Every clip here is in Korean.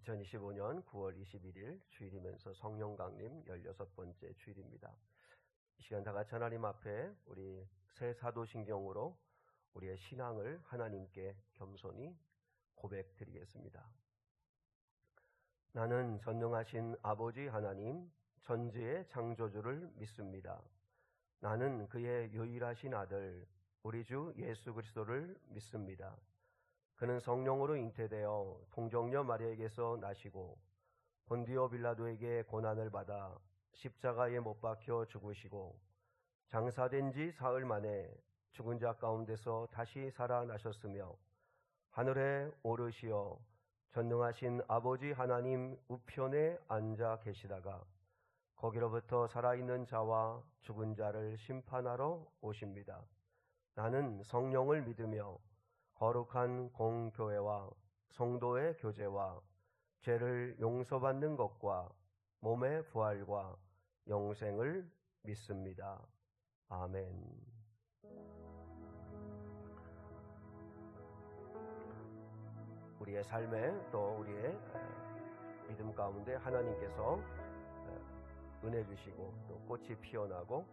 2025년 9월 21일 주일이면서 성령 강림 16번째 주일입니다. 이 시간 다 같이 하나님 앞에 우리 새 사도신경으로 우리의 신앙을 하나님께 겸손히 고백드리겠습니다. 나는 전능하신 아버지 하나님 전지의 창조주를 믿습니다. 나는 그의 유일하신 아들 우리 주 예수 그리스도를 믿습니다. 그는 성령으로 잉태되어 동정녀 마리아에게서 나시고 본디오 빌라도에게 고난을 받아 십자가에 못 박혀 죽으시고 장사된 지 사흘 만에 죽은 자 가운데서 다시 살아나셨으며 하늘에 오르시어 전능하신 아버지 하나님 우편에 앉아 계시다가 거기로부터 살아있는 자와 죽은 자를 심판하러 오십니다. 나는 성령을 믿으며 거룩한 공교회와 성도의 교제와 죄를 용서받는 것과 몸의 부활과 영생을 믿습니다. 아멘. 우리의 삶에 또 우리의 믿음 가운데 하나님께서 은혜 주시고 또 꽃이 피어나고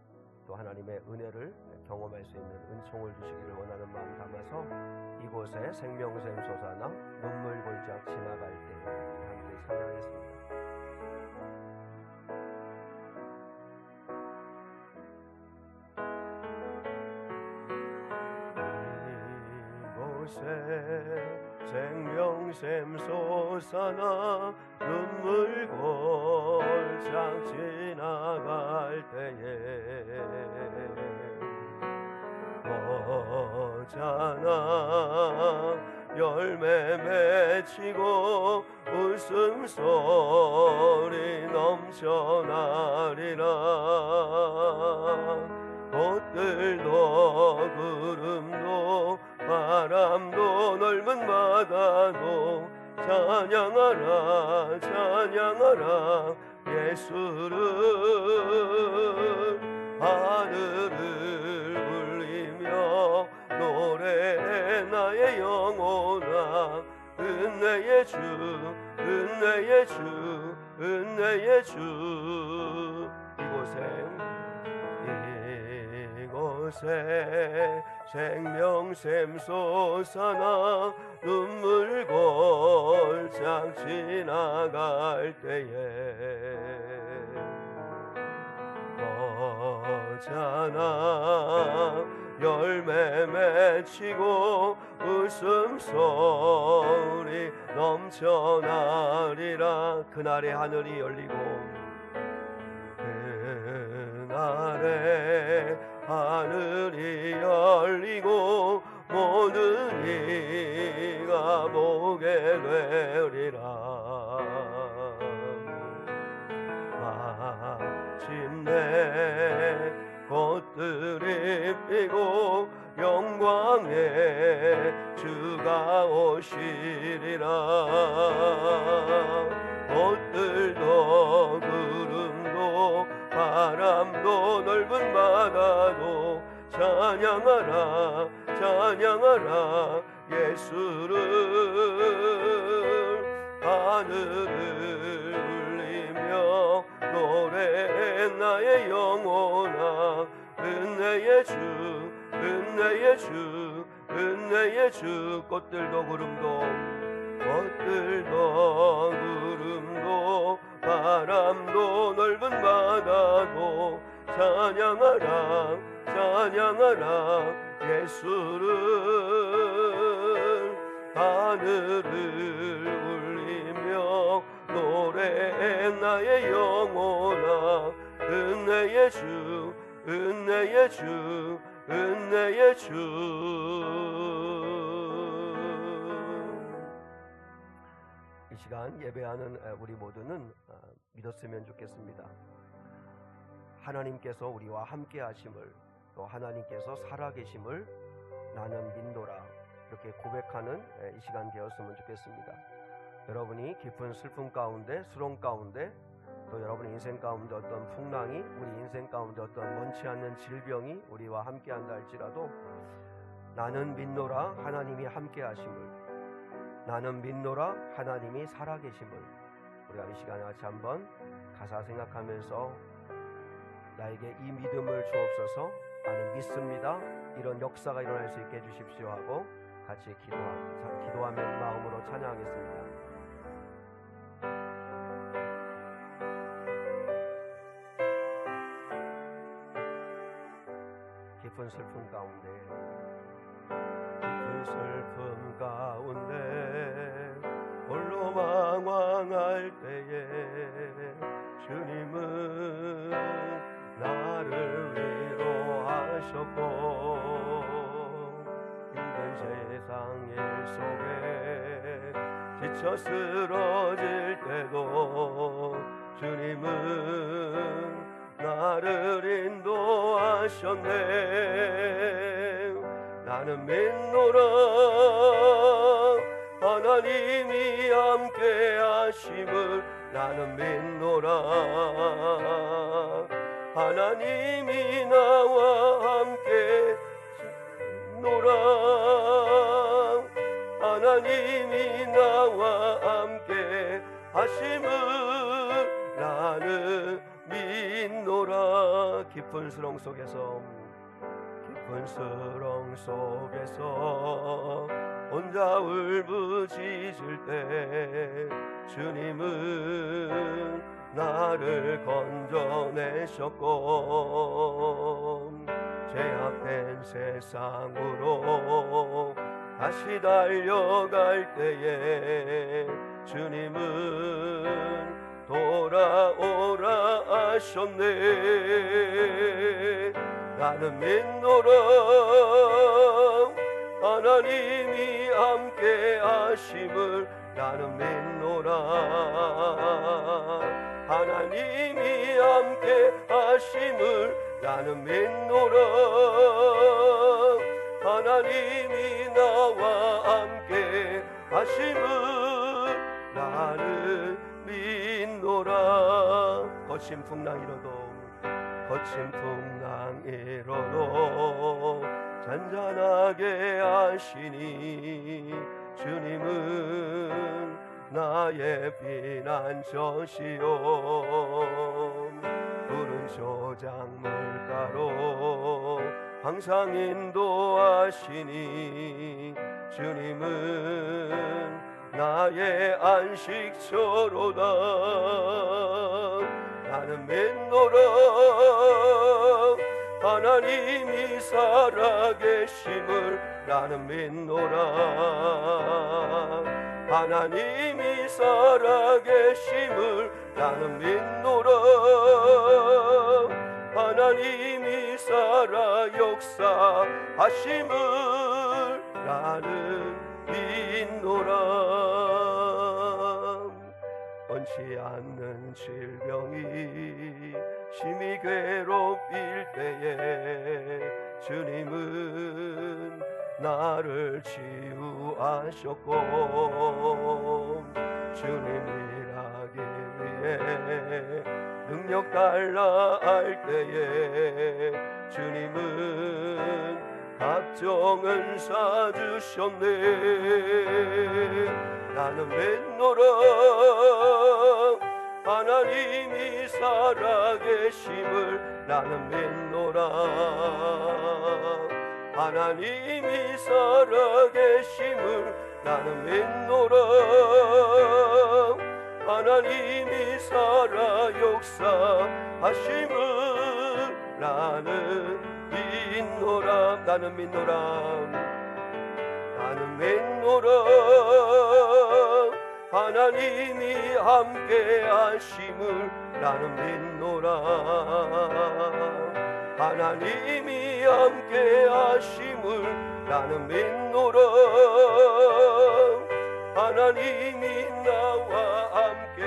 또 하나님의 은혜를 경험할 수 있는 은총을 주시기를 원하는 마음 담아서 이곳에 생명샘 솟아나 눈물 골짝 지나갈 때 함께 찬양하겠습니다. 이곳에 생명샘 솟아나 눈물 골짝 지나갈 때에 어자나 열매 맺히고 웃음소리 넘쳐나리라. 꽃들도 구름도 바람도 넓은 바다도 찬양하라 찬양하라 예수를. 하늘을 울리며 노래해 나의 영혼아 은혜의 주 은혜의 주 은혜의 주. 이곳에 생명샘 솟아나 눈물 골짝 지나갈 때에 어자나 열매 맺히고 웃음소리 넘쳐나리라. 그날의 하늘이 열리고 그날의 하늘이 열리고 모든 이가 보게 되리라. 마침내 꽃들이 피고 영광의 주가 오시리라. 꽃들도 구름도 바람도 넓은 바다도 찬양하라 찬양하라 예수를. 하늘을 울리며 노래해 나의 영혼아 은혜의 주 은혜의 주 은혜의 주. 꽃들도 구름도 바람도 넓은 바다도 찬양하라 찬양하라 예수를. 하늘을 울리며 노래해 나의 영혼아 은혜의 주 은혜의 주 은혜의 주. 이 시간 예배하는 우리 모두는 믿었으면 좋겠습니다. 하나님께서 우리와 함께 하심을 또 하나님께서 살아계심을 나는 믿노라 이렇게 고백하는 이 시간 되었으면 좋겠습니다. 여러분이 깊은 슬픔 가운데 수렁 가운데 또 여러분의 인생 가운데 어떤 풍랑이 우리 인생 가운데 어떤 원치 않는 질병이 우리와 함께 한다 할지라도 나는 믿노라 하나님이 함께 하심을 나는 믿노라 하나님이 살아계심을. 우리가 이 시간에 같이 한번 가사 생각하면서 나에게 이 믿음을 주옵소서, 나는 믿습니다, 이런 역사가 일어날 수 있게 해주십시오 하고 같이 기도하며 마음으로 찬양하겠습니다. 깊은 슬픔 가운데, 깊은 슬픔 가운데 홀로 방황할 때에 주님은 나를 위로하셨고, 힘든 세상 일 속에 지쳐 쓰러질 때도 주님은 나를 인도하셨네. 나는 믿노라 하나님이 함께 하심을. 나는 믿노라 하나님이 나와 함께 노라. 하나님이 나와 함께 하심을 나는 믿노라. 깊은 수렁 속에서, 깊은 수렁 속에서 혼자 울부짖을 때 주님은 나를 건져내셨고, 제약된 세상으로 다시 달려갈 때에 주님은 돌아오라 하셨네. 나는 믿노라 하나님이 함께 하심을. 나는 믿노라 하나님이 함께 하심을. 나는 믿노라 하나님이 나와 함께 하심을 나는 믿노라. 거친 풍랑이로도 잔잔하게 하시니 주님은 나의 피난처시요. 푸른 초장물가로 항상 인도하시니 주님은 나의 안식처로다. 나는 믿노라 하나님이 살아계심을. 나는 믿노라 하나님이 살아계심을. 나는 믿노라 하나님이 살아 역사하심을. 나는 믿노라. 원치 않는 질병이 심히 괴롭힐 때에 주님은 나를 치유하셨고, 주님 일하기 위해 능력 달라 할 때에 주님은 각종 은사 주셨네. 나는 믿노라 하나님이 살아계심을. 나는 믿노라 하나님이 살아계심을. 나는 믿노라 하나님이 살아 역사하심을. 나는 믿노라. 나는 믿노라 나는 믿노라 하나님이 함께 하심을. 나는 믿노라 하나님이 함께 하심을. 나는 믿노라 하나님이 나와 함께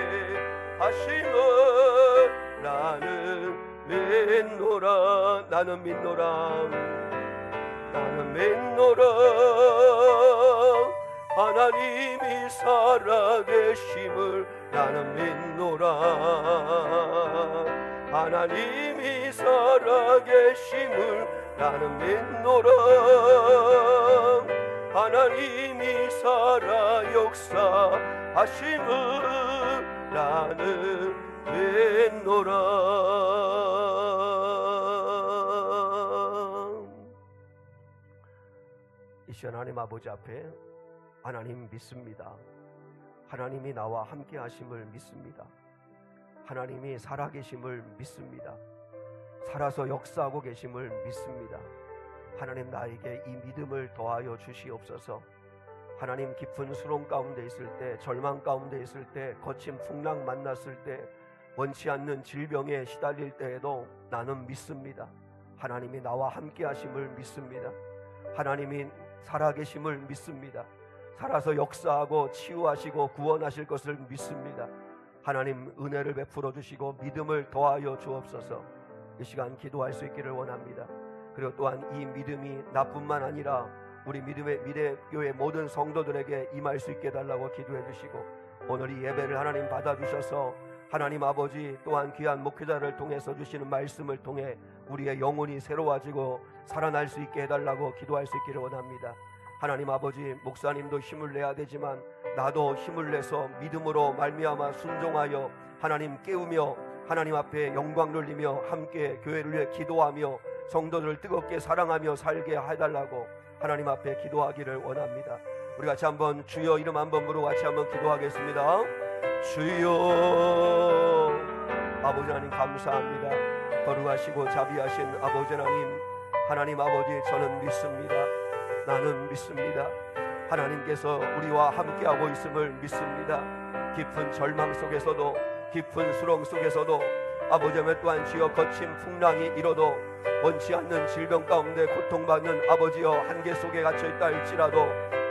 하심을. 나는 믿노라. 나는 믿노라 나는 믿노라 하나님이 살아계심을. 나는 믿노라 하나님이 살아계심을. 나는 믿노라 하나님이 살아 역사하심을 나는 뵙노라. 이 시간 하나님 아버지 앞에 하나님 믿습니다. 하나님이 나와 함께 하심을 믿습니다. 하나님이 살아계심을 믿습니다. 살아서 역사하고 계심을 믿습니다. 하나님, 나에게 이 믿음을 더하여 주시옵소서. 하나님, 깊은 수렁 가운데 있을 때, 절망 가운데 있을 때, 거친 풍랑 만났을 때, 원치 않는 질병에 시달릴 때에도 나는 믿습니다. 하나님이 나와 함께 하심을 믿습니다. 하나님이 살아계심을 믿습니다. 살아서 역사하고 치유하시고 구원하실 것을 믿습니다. 하나님, 은혜를 베풀어 주시고 믿음을 더하여 주옵소서. 이 시간 기도할 수 있기를 원합니다. 그리고 또한 이 믿음이 나뿐만 아니라 우리 믿음의 미래교회 모든 성도들에게 임할 수 있게 해달라고 기도해 주시고, 오늘 이 예배를 하나님 받아주셔서 하나님 아버지 또한 귀한 목회자를 통해서 주시는 말씀을 통해 우리의 영혼이 새로워지고 살아날 수 있게 해달라고 기도할 수 있기를 원합니다. 하나님 아버지, 목사님도 힘을 내야 되지만 나도 힘을 내서 믿음으로 말미암아 순종하여 하나님 깨우며 하나님 앞에 영광 돌리며 함께 교회를 위해 기도하며 성도들을 뜨겁게 사랑하며 살게 해달라고 하나님 앞에 기도하기를 원합니다. 우리 같이 한번 주여 이름 한번 부르고 같이 한번 기도하겠습니다. 주여. 아버지 하나님 감사합니다. 거룩하시고 자비하신 아버지 하나님, 하나님 아버지, 저는 믿습니다. 나는 믿습니다. 하나님께서 우리와 함께하고 있음을 믿습니다. 깊은 절망 속에서도, 깊은 수렁 속에서도, 아버지 하나님 또한 주여 거친 풍랑이 일어도, 원치 않는 질병 가운데 고통받는 아버지여 한계 속에 갇혀있다 할지라도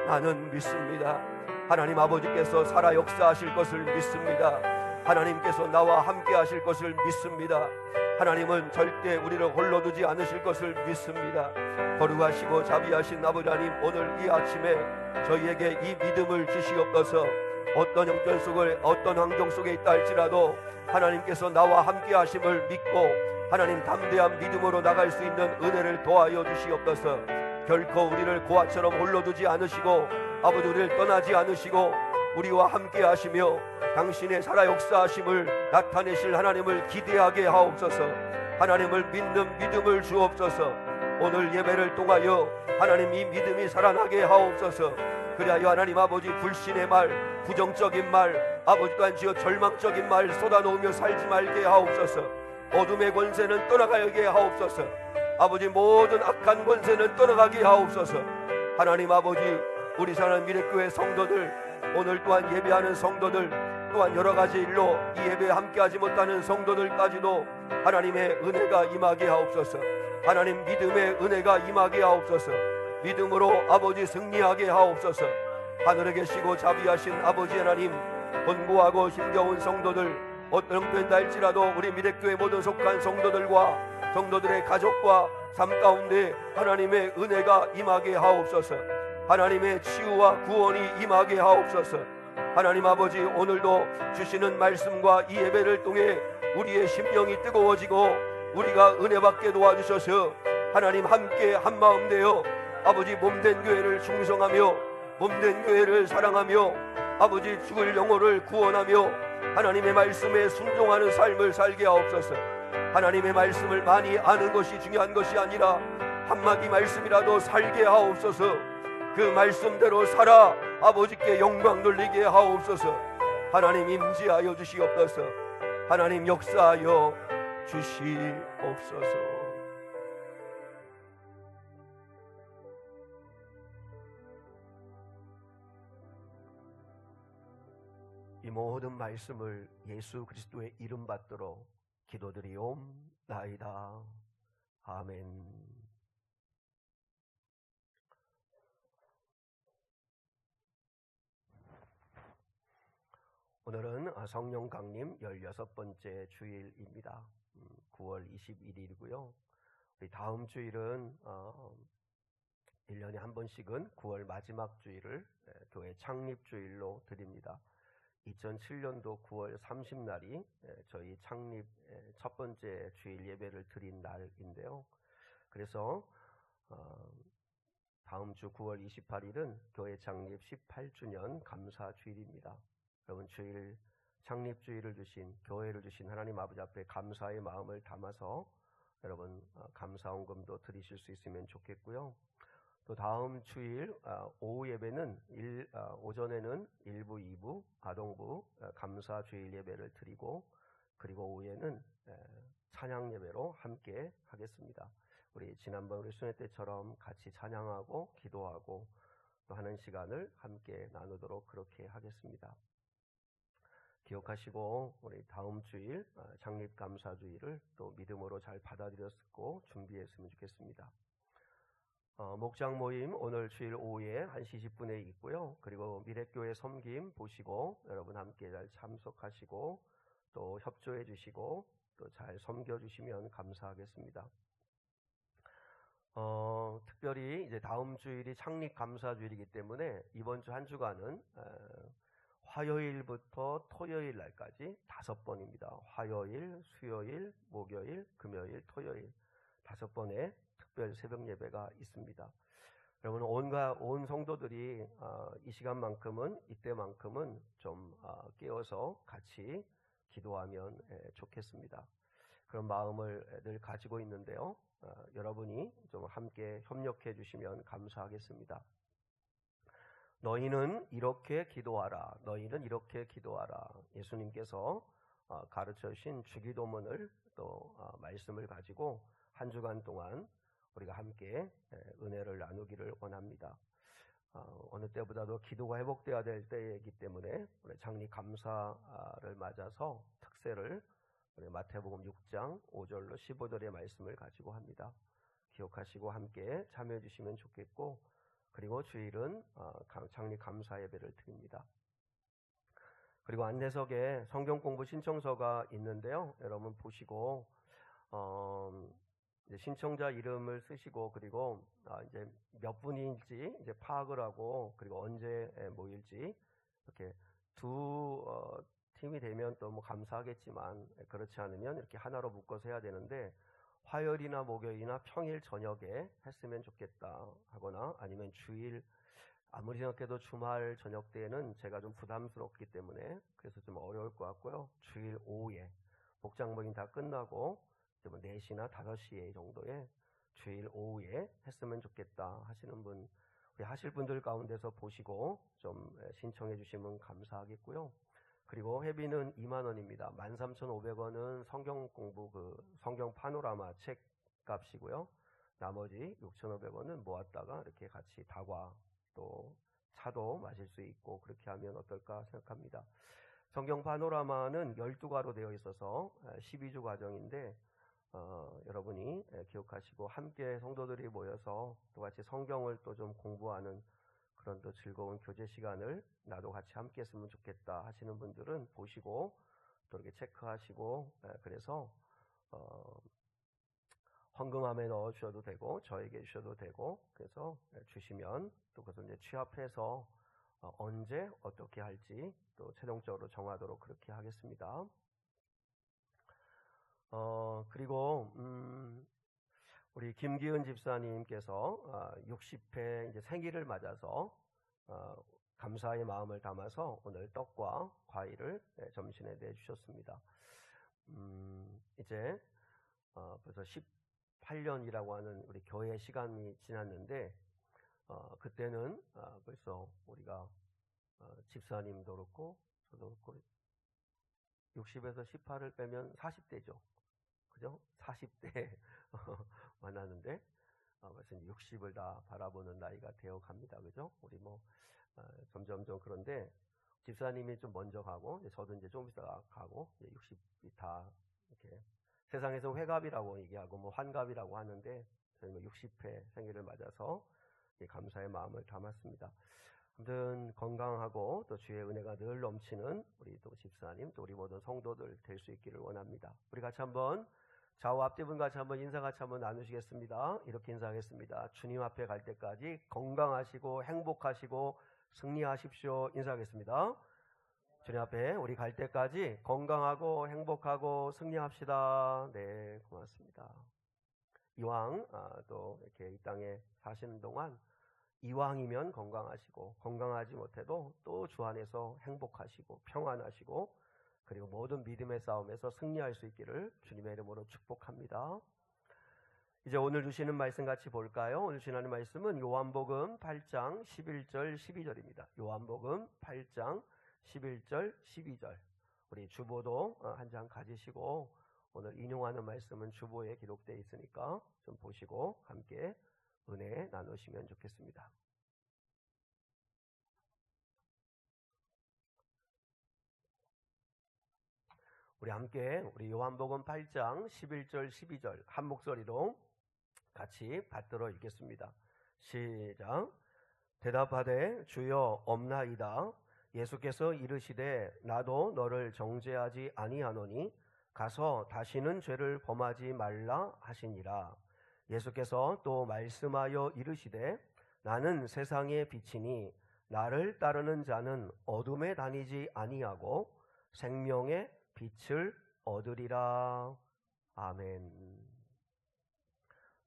나는 믿습니다. 하나님 아버지께서 살아 역사하실 것을 믿습니다. 하나님께서 나와 함께 하실 것을 믿습니다. 하나님은 절대 우리를 홀로 두지 않으실 것을 믿습니다. 거룩하시고 자비하신 아버지 하나님, 오늘 이 아침에 저희에게 이 믿음을 주시옵소서. 어떤 형편 속을 어떤 환경 속에 있다 할지라도 하나님께서 나와 함께 하심을 믿고 하나님 담대한 믿음으로 나갈 수 있는 은혜를 도와여 주시옵소서. 결코 우리를 고아처럼 홀로 두지 않으시고 아버지 우리를 떠나지 않으시고 우리와 함께 하시며 당신의 살아 역사하심을 나타내실 하나님을 기대하게 하옵소서. 하나님을 믿는 믿음을 주옵소서. 오늘 예배를 통하여 하나님 이 믿음이 살아나게 하옵소서. 그리하여 하나님 아버지 불신의 말, 부정적인 말, 아버지 또한 지어 절망적인 말 쏟아놓으며 살지 말게 하옵소서. 어둠의 권세는 떠나가게 하옵소서. 아버지 모든 악한 권세는 떠나가게 하옵소서. 하나님 아버지, 우리 사는 미래교회 성도들, 오늘 또한 예배하는 성도들, 또한 여러 가지 일로 이 예배에 함께하지 못하는 성도들까지도 하나님의 은혜가 임하게 하옵소서. 하나님 믿음의 은혜가 임하게 하옵소서. 믿음으로 아버지 승리하게 하옵소서. 하늘에 계시고 자비하신 아버지 하나님, 권고하고 힘겨운 성도들, 어떤 형편이다 할지라도 우리 미래교회 모든 속한 성도들과 성도들의 가족과 삶 가운데 하나님의 은혜가 임하게 하옵소서. 하나님의 치유와 구원이 임하게 하옵소서. 하나님 아버지, 오늘도 주시는 말씀과 이 예배를 통해 우리의 심령이 뜨거워지고 우리가 은혜받게 도와주셔서 하나님 함께 한마음 되어 아버지 몸된 교회를 충성하며 몸된 교회를 사랑하며 아버지 죽을 영혼을 구원하며 하나님의 말씀에 순종하는 삶을 살게 하옵소서. 하나님의 말씀을 많이 아는 것이 중요한 것이 아니라 한마디 말씀이라도 살게 하옵소서. 그 말씀대로 살아 아버지께 영광 돌리게 하옵소서. 하나님 임재하여 주시옵소서. 하나님 역사하여 주시옵소서. 이 모든 말씀을 예수 그리스도의 이름 받들어 기도드리옵나이다. 아멘. 오늘은 성령 강림 16번째 주일입니다. 9월 21일이고요. 우리 다음 주일은 1년에 한 번씩은 9월 마지막 주일을 교회 창립주일로 드립니다. 2007년도 9월 30날이 저희 창립 첫 번째 주일 예배를 드린 날인데요. 그래서 다음 주 9월 28일은 교회 창립 18주년 감사주일입니다. 여러분 주일 창립주일을 주신 교회를 주신 하나님 아버지 앞에 감사의 마음을 담아서 여러분 감사원금도 드리실 수 있으면 좋겠고요. 또 다음 주일 오후 예배는 오전에는 1부, 2부 아동부 감사주일 예배를 드리고 그리고 오후에는 찬양 예배로 함께 하겠습니다. 우리 지난번 우리 수요 때처럼 같이 찬양하고 기도하고 또 하는 시간을 함께 나누도록 그렇게 하겠습니다. 기억하시고 우리 다음 주일 창립 감사주일을 또 믿음으로 잘 받아들였고 준비했으면 좋겠습니다. 목장 모임 오늘 주일 오후에 1시 10분에 있고요. 그리고 미래교회 섬김 보시고 여러분 함께 잘 참석하시고 또 협조해 주시고 또 잘 섬겨 주시면 감사하겠습니다. 특별히 이제 다음 주일이 창립 감사주일이기 때문에 이번 주 한 주간은 화요일부터 토요일 날까지 5번입니다. 화요일, 수요일, 목요일, 금요일, 토요일 5번의 특별 새벽 예배가 있습니다. 여러분 온 성도들이 이 시간만큼은 이때만큼은 좀 깨어서 같이 기도하면 좋겠습니다. 그런 마음을 늘 가지고 있는데요. 여러분이 좀 함께 협력해 주시면 감사하겠습니다. 너희는 이렇게 기도하라. 너희는 이렇게 기도하라. 예수님께서 가르쳐 주신 주기도문을 또 말씀을 가지고 한 주간 동안 우리가 함께 은혜를 나누기를 원합니다. 어느 때보다도 기도가 회복되어야 될 때이기 때문에 우리 창립 감사를 맞아서 특세를 우리 마태복음 6장 5절로 15절의 말씀을 가지고 합니다. 기억하시고 함께 참여해 주시면 좋겠고 그리고 주일은 창립 감사 예배를 드립니다. 그리고 안내석에 성경 공부 신청서가 있는데요. 여러분 보시고 이제 신청자 이름을 쓰시고 그리고 이제 몇 분인지 이제 파악을 하고 그리고 언제 모일지 이렇게 두 팀이 되면 또 뭐 감사하겠지만 그렇지 않으면 이렇게 하나로 묶어서 해야 되는데 화요일이나 목요일이나 평일 저녁에 했으면 좋겠다 하거나 아니면 주일 아무리 생각해도 주말 저녁 때에는 제가 좀 부담스럽기 때문에 그래서 좀 어려울 것 같고요. 주일 오후에 목장 모임 다 끝나고 이제 뭐 4시나 5시 정도에 주일 오후에 했으면 좋겠다 하시는 분 우리 하실 분들 가운데서 보시고 좀 신청해 주시면 감사하겠고요. 그리고 회비는 2만원입니다. 13,500원은 성경 공부 성경 파노라마 책 값이고요. 나머지 6,500원은 모았다가 이렇게 같이 다과 또 차도 마실 수 있고 그렇게 하면 어떨까 생각합니다. 성경 파노라마는 12과로 되어 있어서 12주 과정인데 여러분이 기억하시고 함께 성도들이 모여서 또 같이 성경을 또 좀 공부하는 그런 또 즐거운 교제 시간을 나도 같이 함께 했으면 좋겠다 하시는 분들은 보시고 또 이렇게 체크하시고 그래서 헌금함에 넣어 주셔도 되고 저에게 주셔도 되고 그래서 주시면 또 그것을 이제 취합해서 언제 어떻게 할지 또 최종적으로 정하도록 그렇게 하겠습니다. 그리고 우리 김기은 집사님께서 60회 이제 생일을 맞아서 감사의 마음을 담아서 오늘 떡과 과일을 점심에 내주셨습니다. 이제 벌써 18년이라고 하는 우리 교회 시간이 지났는데 그때는 벌써 우리가 집사님도 그렇고 저도 그렇고 60에서 18을 빼면 40대죠. 그죠? 40대 만나는데 벌써 60을 다 바라보는 나이가 되어 갑니다. 그죠? 우리 뭐 점점점 그런데 집사님이 좀 먼저 가고 저도 이제 좀 있다가 가고 60이 다 이렇게 세상에서 회갑이라고 얘기하고 뭐 환갑이라고 하는데 저희는 60회 생일을 맞아서 감사의 마음을 담았습니다. 아무튼 건강하고 또 주의 은혜가 늘 넘치는 우리 또 집사님 또 우리 모든 성도들 될 수 있기를 원합니다. 우리 같이 한번 좌우 앞뒤분 같이 한번 인사 같이 한번 나누시겠습니다. 이렇게 인사하겠습니다. 주님 앞에 갈 때까지 건강하시고 행복하시고 승리하십시오. 인사하겠습니다. 주님 앞에 우리 갈 때까지 건강하고 행복하고 승리합시다. 네, 고맙습니다. 이왕 또 이렇게 이 땅에 사시는 동안 이왕이면 건강하시고, 건강하지 못해도 또 주 안에서 행복하시고 평안하시고, 그리고 모든 믿음의 싸움에서 승리할 수 있기를 주님의 이름으로 축복합니다. 이제 오늘 주시는 말씀 같이 볼까요? 오늘 주시는 말씀은 요한복음 8장 11절 12절입니다. 요한복음 8장 11절 12절. 우리 주보도 한 장 가지시고, 오늘 인용하는 말씀은 주보에 기록되어 있으니까 좀 보시고 함께 은혜 나누시면 좋겠습니다. 우리 함께 우리 요한복음 8장 11절 12절 한 목소리로 같이 받들어 읽겠습니다. 시작. 대답하되 주여 없나이다. 예수께서 이르시되 나도 너를 정죄하지 아니하노니 가서 다시는 죄를 범하지 말라 하시니라. 예수께서 또 말씀하여 이르시되 나는 세상의 빛이니 나를 따르는 자는 어둠에 다니지 아니하고 생명의 빛을 얻으리라. 아멘.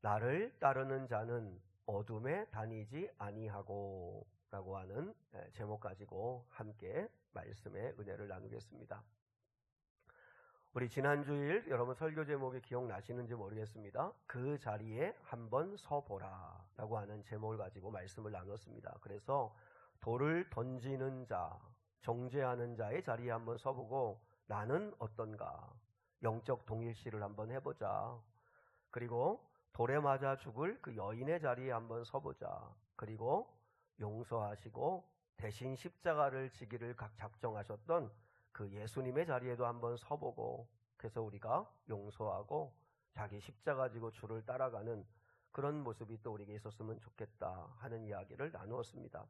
나를 따르는 자는 어둠에 다니지 아니하고 라고 하는 제목 가지고 함께 말씀의 은혜를 나누겠습니다. 우리 지난주일 여러분 설교 제목이 기억나시는지 모르겠습니다. 그 자리에 한번 서보라 라고 하는 제목을 가지고 말씀을 나눴습니다. 그래서 돌을 던지는 자, 정죄하는 자의 자리에 한번 서보고 나는 어떤가, 영적 동일시를 한번 해보자. 그리고 돌에 맞아 죽을 그 여인의 자리에 한번 서보자. 그리고 용서하시고 대신 십자가를 지기를 작정하셨던 그 예수님의 자리에도 한번 서보고, 그래서 우리가 용서하고 자기 십자가 지고 주를 따라가는 그런 모습이 또 우리에게 있었으면 좋겠다 하는 이야기를 나누었습니다.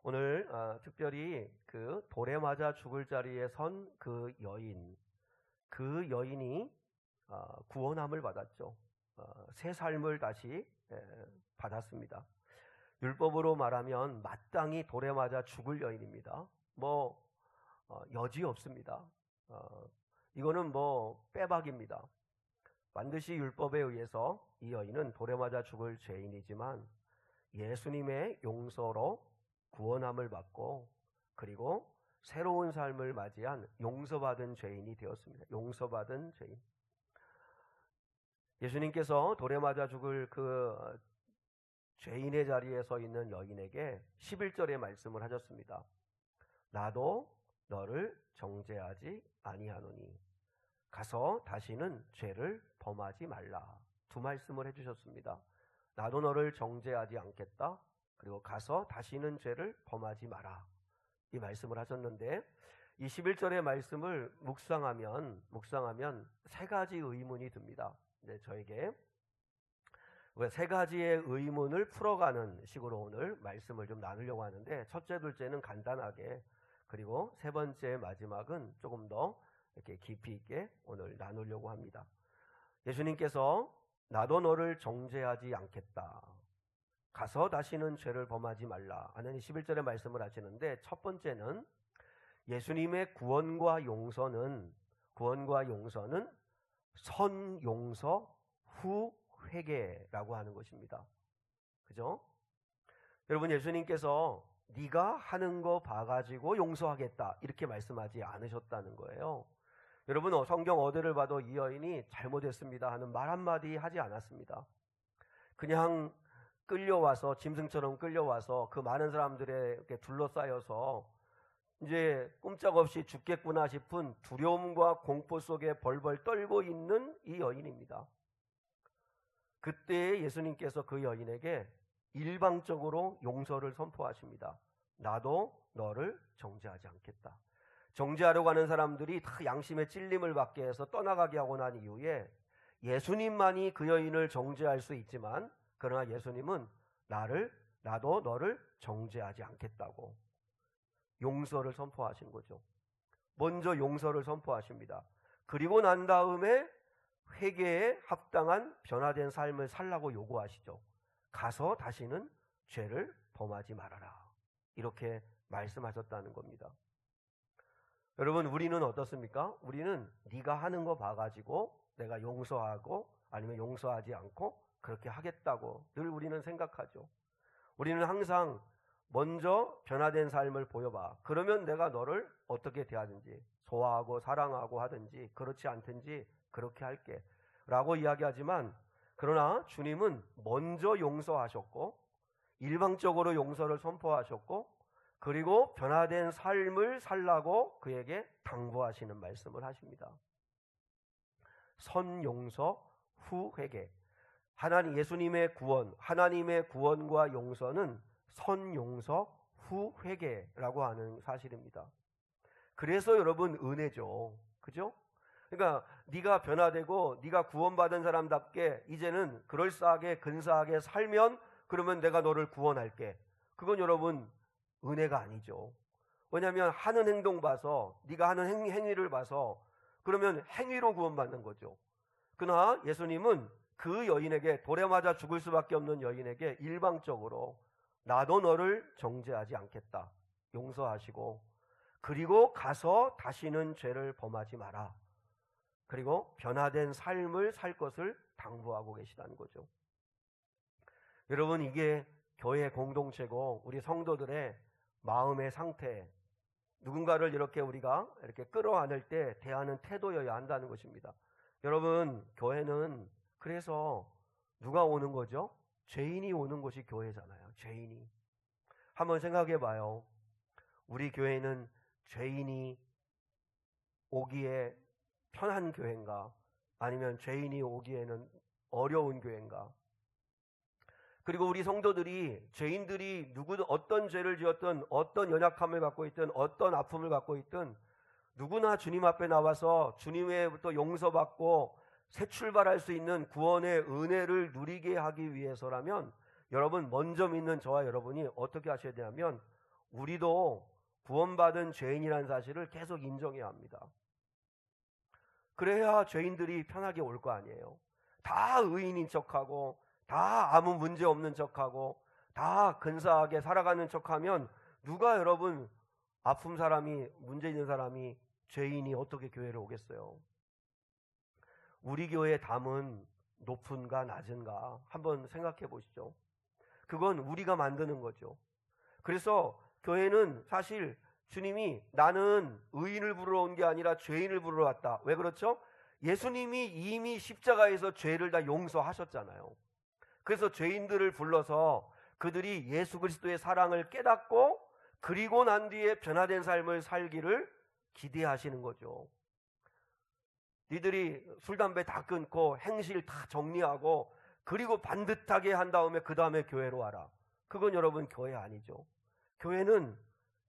오늘 특별히 그 돌에 맞아 죽을 자리에 선 그 여인이 구원함을 받았죠. 새 삶을 다시 받았습니다. 율법으로 말하면 마땅히 돌에 맞아 죽을 여인입니다. 여지 없습니다. 이거는 빼박입니다. 반드시 율법에 의해서 이 여인은 돌에 맞아 죽을 죄인이지만 예수님의 용서로 구원함을 받고, 그리고 새로운 삶을 맞이한 용서받은 죄인이 되었습니다. 용서받은 죄인. 예수님께서 돌에 맞아 죽을 그 죄인의 자리에 서 있는 여인에게 11절의 말씀을 하셨습니다. 나도 너를 정죄하지 아니하노니 가서 다시는 죄를 범하지 말라. 두 말씀을 해주셨습니다. 나도 너를 정죄하지 않겠다. 그리고 가서 다시는 죄를 범하지 마라. 이 말씀을 하셨는데, 이 11절의 말씀을 묵상하면 세 가지 의문이 듭니다. 저에게 세 가지의 의문을 풀어가는 식으로 오늘 말씀을 좀 나누려고 하는데, 첫째, 둘째는 간단하게, 그리고 세 번째 마지막은 조금 더 이렇게 깊이 있게 오늘 나누려고 합니다. 예수님께서 나도 너를 정죄하지 않겠다. 가서 다시는 죄를 범하지 말라 하는 11절의 말씀을 하시는데, 첫 번째는 예수님의 구원과 용서는 선 용서 후 회개라고 하는 것입니다. 그죠? 여러분, 예수님께서 네가 하는 거 봐가지고 용서하겠다 이렇게 말씀하지 않으셨다는 거예요. 여러분, 성경 어디를 봐도 이 여인이 잘못했습니다 하는 말 한마디 하지 않았습니다. 그냥 끌려와서, 짐승처럼 끌려와서 그 많은 사람들에 이렇게 둘러싸여서 이제 꼼짝없이 죽겠구나 싶은 두려움과 공포 속에 벌벌 떨고 있는 이 여인입니다. 그때 예수님께서 그 여인에게 일방적으로 용서를 선포하십니다. 나도 너를 정죄하지 않겠다. 정죄하려고 하는 사람들이 다 양심의 찔림을 받게 해서 떠나가게 하고 난 이후에 예수님만이 그 여인을 정죄할 수 있지만, 그러나 예수님은 나도 너를 정죄하지 않겠다고 용서를 선포하신 거죠. 먼저 용서를 선포하십니다. 그리고 난 다음에 회개에 합당한 변화된 삶을 살라고 요구하시죠. 가서 다시는 죄를 범하지 말아라. 이렇게 말씀하셨다는 겁니다. 여러분, 우리는 어떻습니까? 우리는 네가 하는 거 봐가지고 내가 용서하고 아니면 용서하지 않고 그렇게 하겠다고 늘 우리는 생각하죠. 우리는 항상 먼저 변화된 삶을 보여봐. 그러면 내가 너를 어떻게 대하든지, 소화하고 사랑하고 하든지, 그렇지 않든지 그렇게 할게 라고 이야기하지만, 그러나 주님은 먼저 용서하셨고 일방적으로 용서를 선포하셨고, 그리고 변화된 삶을 살라고 그에게 당부하시는 말씀을 하십니다. 선 용서 후 회개. 하나님 예수님의 구원, 하나님의 구원과 용서는 선 용서 후 회개라고 하는 사실입니다. 그래서 여러분 은혜죠. 그죠? 그러니까 네가 변화되고 네가 구원받은 사람답게 이제는 그럴싸하게 근사하게 살면, 그러면 내가 너를 구원할게. 그건 여러분 은혜가 아니죠. 왜냐하면 하는 행동 봐서, 네가 하는 행위를 봐서, 그러면 행위로 구원받는 거죠. 그러나 예수님은 그 여인에게, 돌에 맞아 죽을 수밖에 없는 여인에게 일방적으로 나도 너를 정죄하지 않겠다 용서하시고, 그리고 가서 다시는 죄를 범하지 마라. 그리고 변화된 삶을 살 것을 당부하고 계시다는 거죠. 여러분, 이게 교회 공동체고 우리 성도들의 마음의 상태, 누군가를 이렇게 우리가 이렇게 끌어안을 때 대하는 태도여야 한다는 것입니다. 여러분, 교회는 그래서 누가 오는 거죠? 죄인이 오는 곳이 교회잖아요. 죄인이. 한번 생각해 봐요. 우리 교회는 죄인이 오기에 편한 교회인가? 아니면 죄인이 오기에는 어려운 교회인가? 그리고 우리 성도들이, 죄인들이 누구든 어떤 죄를 지었든, 어떤 연약함을 갖고 있든, 어떤 아픔을 갖고 있든, 누구나 주님 앞에 나와서 주님의 또 용서받고 새 출발할 수 있는 구원의 은혜를 누리게 하기 위해서라면, 여러분 먼저 믿는 저와 여러분이 어떻게 하셔야 되냐면, 우리도 구원받은 죄인이라는 사실을 계속 인정해야 합니다. 그래야 죄인들이 편하게 올 거 아니에요. 다 의인인 척하고, 다 아무 문제 없는 척하고, 다 근사하게 살아가는 척하면 누가 여러분 아픈 사람이, 문제 있는 사람이, 죄인이 어떻게 교회를 오겠어요? 우리 교회의 담은 높은가 낮은가 한번 생각해 보시죠. 그건 우리가 만드는 거죠. 그래서 교회는 사실 주님이 나는 의인을 부르러 온 게 아니라 죄인을 부르러 왔다. 왜 그렇죠? 예수님이 이미 십자가에서 죄를 다 용서하셨잖아요. 그래서 죄인들을 불러서 그들이 예수 그리스도의 사랑을 깨닫고, 그리고 난 뒤에 변화된 삶을 살기를 기대하시는 거죠. 니들이 술 담배 다 끊고 행실 다 정리하고 그리고 반듯하게 한 다음에 그 다음에 교회로 와라. 그건 여러분 교회 아니죠. 교회는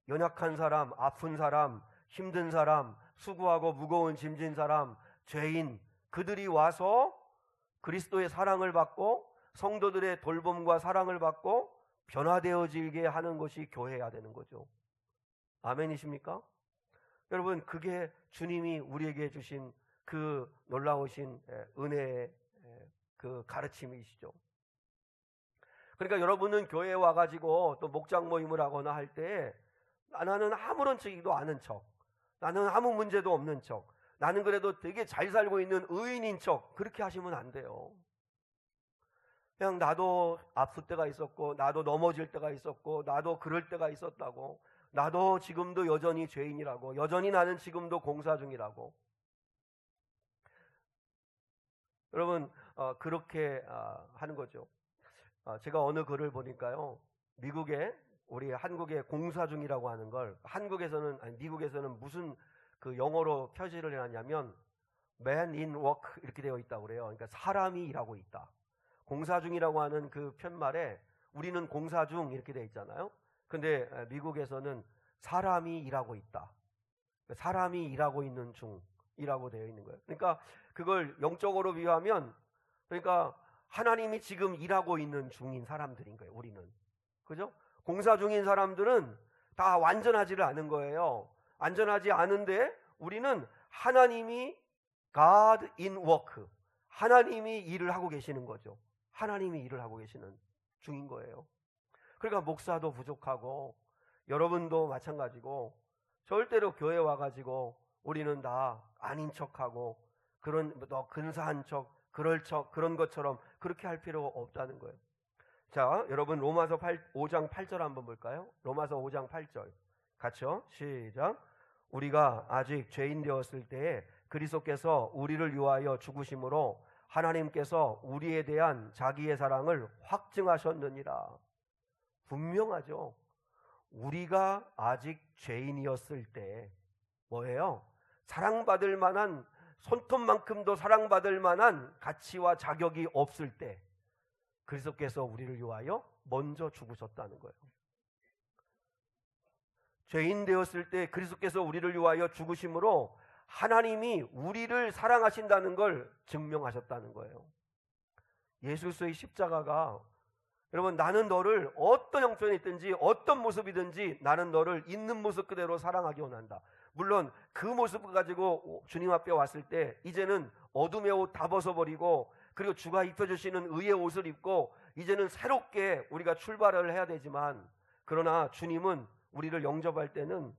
연약한 사람, 아픈 사람, 힘든 사람, 수고하고 무거운 짐진 사람, 죄인, 그들이 와서 그리스도의 사랑을 받고 성도들의 돌봄과 사랑을 받고 변화되어지게 하는 것이 교회여야 되는 거죠. 아멘이십니까? 여러분, 그게 주님이 우리에게 주신 그 놀라우신 은혜의 그 가르침이시죠. 그러니까 여러분은 교회에 와가지고 또 목장 모임을 하거나 할 때 나는 아무런 척이도 않은 척, 나는 아무 문제도 없는 척, 나는 그래도 되게 잘 살고 있는 의인인 척, 그렇게 하시면 안 돼요. 그냥 나도 아플 때가 있었고, 나도 넘어질 때가 있었고, 나도 그럴 때가 있었다고, 나도 지금도 여전히 죄인이라고, 여전히 나는 지금도 공사 중이라고. 여러분, 그렇게 하는 거죠. 제가 어느 글을 보니까요, 미국에, 우리 한국에 공사 중이라고 하는 걸, 한국에서는, 아니 미국에서는 무슨 그 영어로 표시를 해놨냐면 man in work 이렇게 되어 있다고 그래요. 그러니까 사람이 일하고 있다. 공사 중이라고 하는 그 편말에 우리는 공사 중 이렇게 되어 있잖아요. 근데 미국에서는 사람이 일하고 있다. 사람이 일하고 있는 중이라고 되어 있는 거예요. 그러니까 그걸 영적으로 비유하면, 그러니까 하나님이 지금 일하고 있는 중인 사람들인 거예요. 우리는. 그죠? 공사 중인 사람들은 다 완전하지를 않은 거예요. 안전하지 않은데 우리는 하나님이 God in work, 하나님이 일을 하고 계시는 거죠. 하나님이 일을 하고 계시는 중인 거예요. 그러니까 목사도 부족하고 여러분도 마찬가지고, 절대로 교회 와가지고 우리는 다 아닌 척하고 그런 너 근사한 척, 그럴 척, 그런 것처럼 그렇게 할 필요가 없다는 거예요. 자, 여러분 로마서 5장 8절 한번 볼까요? 로마서 5장 8절 같이요. 시작. 우리가 아직 죄인 되었을 때에 그리스도께서 우리를 위하여 죽으심으로 하나님께서 우리에 대한 자기의 사랑을 확증하셨느니라. 분명하죠. 우리가 아직 죄인이었을 때 뭐예요? 사랑받을 만한, 손톱만큼도 사랑받을 만한 가치와 자격이 없을 때 그리스도께서 우리를 위하여 먼저 죽으셨다는 거예요. 죄인 되었을 때 그리스도께서 우리를 위하여 죽으심으로 하나님이 우리를 사랑하신다는 걸 증명하셨다는 거예요. 예수 그리스도의 십자가가, 여러분, 나는 너를 어떤 형편이 있든지 어떤 모습이든지 나는 너를 있는 모습 그대로 사랑하기 원한다. 물론 그 모습을 가지고 주님 앞에 왔을 때 이제는 어둠의 옷 다 벗어버리고, 그리고 주가 입혀주시는 의의 옷을 입고 이제는 새롭게 우리가 출발을 해야 되지만, 그러나 주님은 우리를 영접할 때는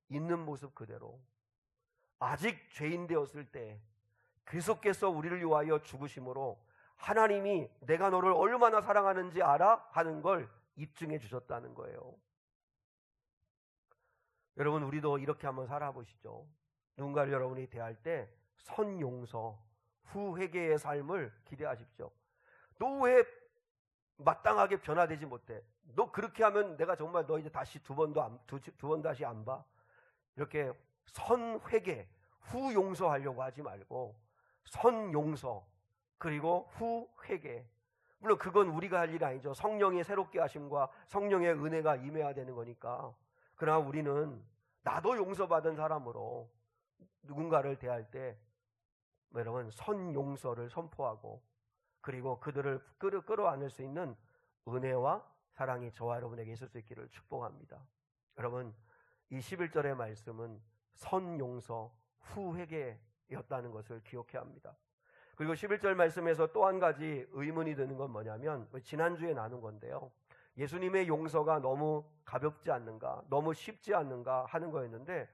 있는 모습 그대로, 아직 죄인 되었을 때 그리스도께서 우리를 위하여 죽으심으로 하나님이 내가 너를 얼마나 사랑하는지 알아? 하는 걸 입증해 주셨다는 거예요. 여러분, 우리도 이렇게 한번 살아보시죠. 누군가를 여러분이 대할 때 선용서, 후회개의 삶을 기대하십시오. 너 왜 마땅하게 변화되지 못해? 너 그렇게 하면 내가 정말 너 이제 다시 두 번 다시 안 봐. 이렇게 선회개, 후용서하려고 하지 말고 선용서, 그리고 후회개. 물론 그건 우리가 할 일이 아니죠. 성령의 새롭게 하심과 성령의 은혜가 임해야 되는 거니까. 그러나 우리는 나도 용서받은 사람으로 누군가를 대할 때 여러분 선용서를 선포하고, 그리고 그들을 끌어안을 수 있는 은혜와 사랑이 저와 여러분에게 있을 수 있기를 축복합니다. 여러분, 이 11절의 말씀은 선용서, 후회개였다는 것을 기억해야 합니다. 그리고 11절 말씀에서 또 한 가지 의문이 드는 건 뭐냐면, 지난주에 나눈 건데요, 예수님의 용서가 너무 가볍지 않는가, 너무 쉽지 않는가 하는 거였는데,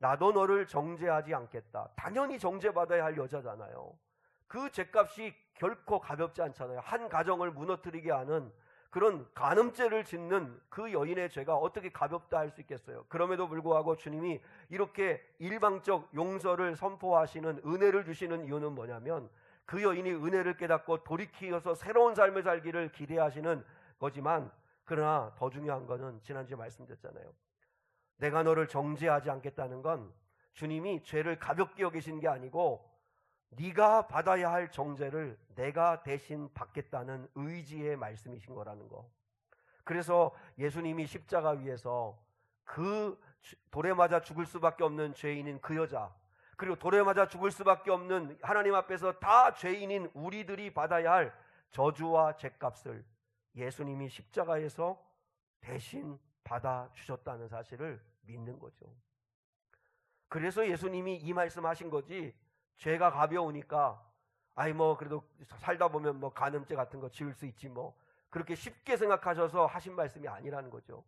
나도 너를 정죄하지 않겠다. 당연히 정죄받아야 할 여자잖아요. 그 죄값이 결코 가볍지 않잖아요. 한 가정을 무너뜨리게 하는 그런 간음죄를 짓는 그 여인의 죄가 어떻게 가볍다 할 수 있겠어요? 그럼에도 불구하고 주님이 이렇게 일방적 용서를 선포하시는, 은혜를 주시는 이유는 뭐냐면, 그 여인이 은혜를 깨닫고 돌이키어서 새로운 삶을 살기를 기대하시는 거지만, 그러나 더 중요한 거는 지난주에 말씀드렸잖아요. 내가 너를 정죄하지 않겠다는 건 주님이 죄를 가볍게 여기신 게 아니고 네가 받아야 할 정죄를 내가 대신 받겠다는 의지의 말씀이신 거라는 거. 그래서 예수님이 십자가 위에서 그 돌에 맞아 죽을 수밖에 없는 죄인인 그 여자, 그리고 돌에 맞아 죽을 수밖에 없는 하나님 앞에서 다 죄인인 우리들이 받아야 할 저주와 죄값을 예수님이 십자가에서 대신 받아주셨다는 사실을 믿는 거죠. 그래서 예수님이 이 말씀하신 거지, 죄가 가벼우니까 아이 뭐 그래도 살다 보면 뭐 간음죄 같은 거 지을 수 있지 뭐, 그렇게 쉽게 생각하셔서 하신 말씀이 아니라는 거죠.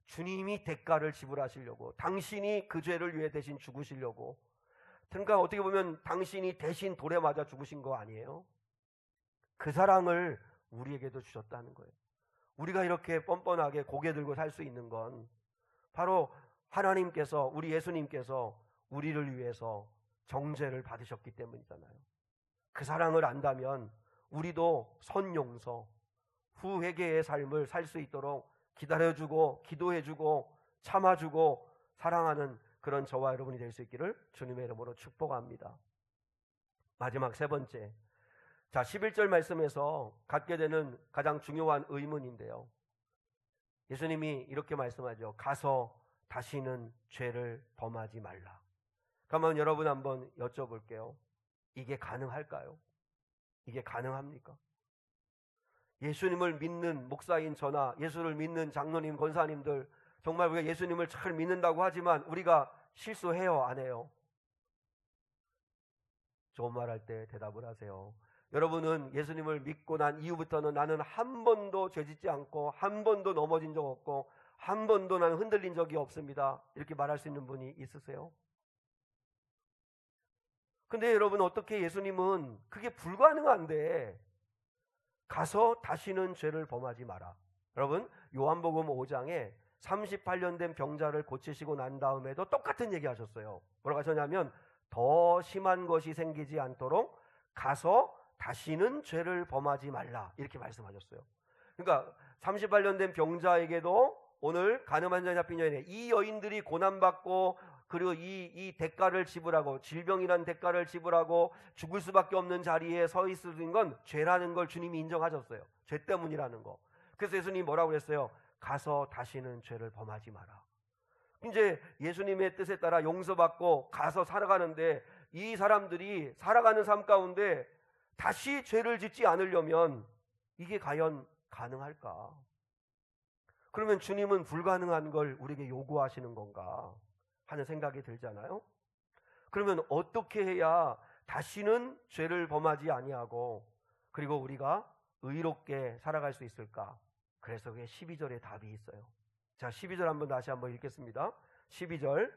주님이 대가를 지불하시려고, 당신이 그 죄를 위해 대신 죽으시려고, 그러니까 어떻게 보면 당신이 대신 돌에 맞아 죽으신 거 아니에요? 그 사랑을 우리에게도 주셨다는 거예요. 우리가 이렇게 뻔뻔하게 고개 들고 살 수 있는 건 바로 하나님께서, 우리 예수님께서 우리를 위해서 정죄를 받으셨기 때문이잖아요. 그 사랑을 안다면 우리도 선용서, 후회개의 삶을 살 수 있도록 기다려주고 기도해주고 참아주고 사랑하는 그런 저와 여러분이 될 수 있기를 주님의 이름으로 축복합니다. 마지막 세 번째, 자 11절 말씀에서 갖게 되는 가장 중요한 의문인데요, 예수님이 이렇게 말씀하죠. 가서 다시는 죄를 범하지 말라. 그러면 여러분 한번 여쭤볼게요. 이게 가능할까요? 이게 가능합니까? 예수님을 믿는 목사인 저나 예수를 믿는 장로님, 권사님들, 정말 우리가 예수님을 잘 믿는다고 하지만 우리가 실수해요, 안 해요? 좋은 말 할 때 대답을 하세요. 여러분은 예수님을 믿고 난 이후부터는 나는 한 번도 죄짓지 않고 한 번도 넘어진 적 없고 한 번도 나는 흔들린 적이 없습니다, 이렇게 말할 수 있는 분이 있으세요? 근데 여러분, 어떻게 예수님은 그게 불가능한데 가서 다시는 죄를 범하지 마라. 여러분, 요한복음 5장에 38년 된 병자를 고치시고 난 다음에도 똑같은 얘기 하셨어요. 뭐라고 하셨냐면 더 심한 것이 생기지 않도록 가서 다시는 죄를 범하지 말라, 이렇게 말씀하셨어요. 그러니까 38년 된 병자에게도 오늘 가늠한 자 잡힌 여인에 이 여인들이 고난받고 그리고 이 대가를 지불하고 질병이라는 대가를 지불하고 죽을 수밖에 없는 자리에 서 있는 건 죄라는 걸 주님이 인정하셨어요. 죄 때문이라는 거. 그래서 예수님이 뭐라고 그랬어요? 가서 다시는 죄를 범하지 마라. 이제 예수님의 뜻에 따라 용서받고 가서 살아가는데 이 사람들이 살아가는 삶 가운데 다시 죄를 짓지 않으려면 이게 과연 가능할까? 그러면 주님은 불가능한 걸 우리에게 요구하시는 건가 하는 생각이 들잖아요. 그러면 어떻게 해야 다시는 죄를 범하지 아니하고 그리고 우리가 의롭게 살아갈 수 있을까? 그래서 그게 12절에 답이 있어요. 자, 12절 다시 한번 읽겠습니다. 12절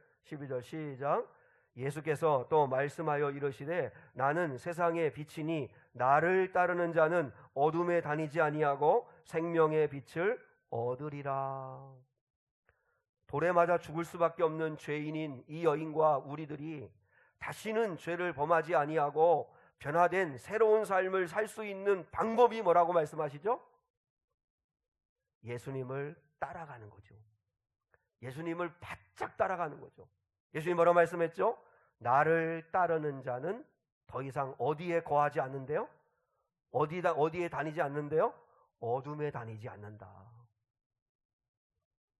시작. 예수께서 또 말씀하여 이르시되 나는 세상의 빛이니 나를 따르는 자는 어둠에 다니지 아니하고 생명의 빛을 얻으리라. 돌에 맞아 죽을 수밖에 없는 죄인인 이 여인과 우리들이 다시는 죄를 범하지 아니하고 변화된 새로운 삶을 살 수 있는 방법이 뭐라고 말씀하시죠? 예수님을 따라가는 거죠. 예수님을 바짝 따라가는 거죠. 예수님이 뭐라고 말씀했죠? 나를 따르는 자는 더 이상 어디에 거하지 않는데요? 어디에 다니지 않는데요? 어둠에 다니지 않는다.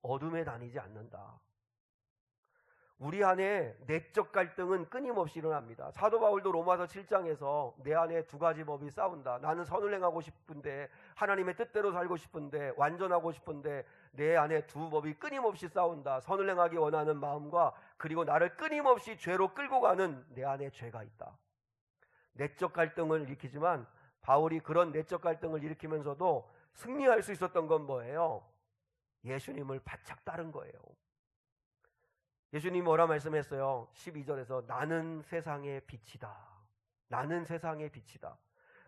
어둠에 다니지 않는다. 우리 안에 내적 갈등은 끊임없이 일어납니다. 사도 바울도 로마서 7장에서 내 안에 두 가지 법이 싸운다. 나는 선을 행하고 싶은데 하나님의 뜻대로 살고 싶은데 완전하고 싶은데 내 안에 두 법이 끊임없이 싸운다. 선을 행하기 원하는 마음과 그리고 나를 끊임없이 죄로 끌고 가는 내 안에 죄가 있다. 내적 갈등을 일으키지만 바울이 그런 내적 갈등을 일으키면서도 승리할 수 있었던 건 뭐예요? 예수님을 바짝 따른 거예요. 예수님이 뭐라 말씀했어요? 12절에서 나는 세상의 빛이다. 나는 세상의 빛이다.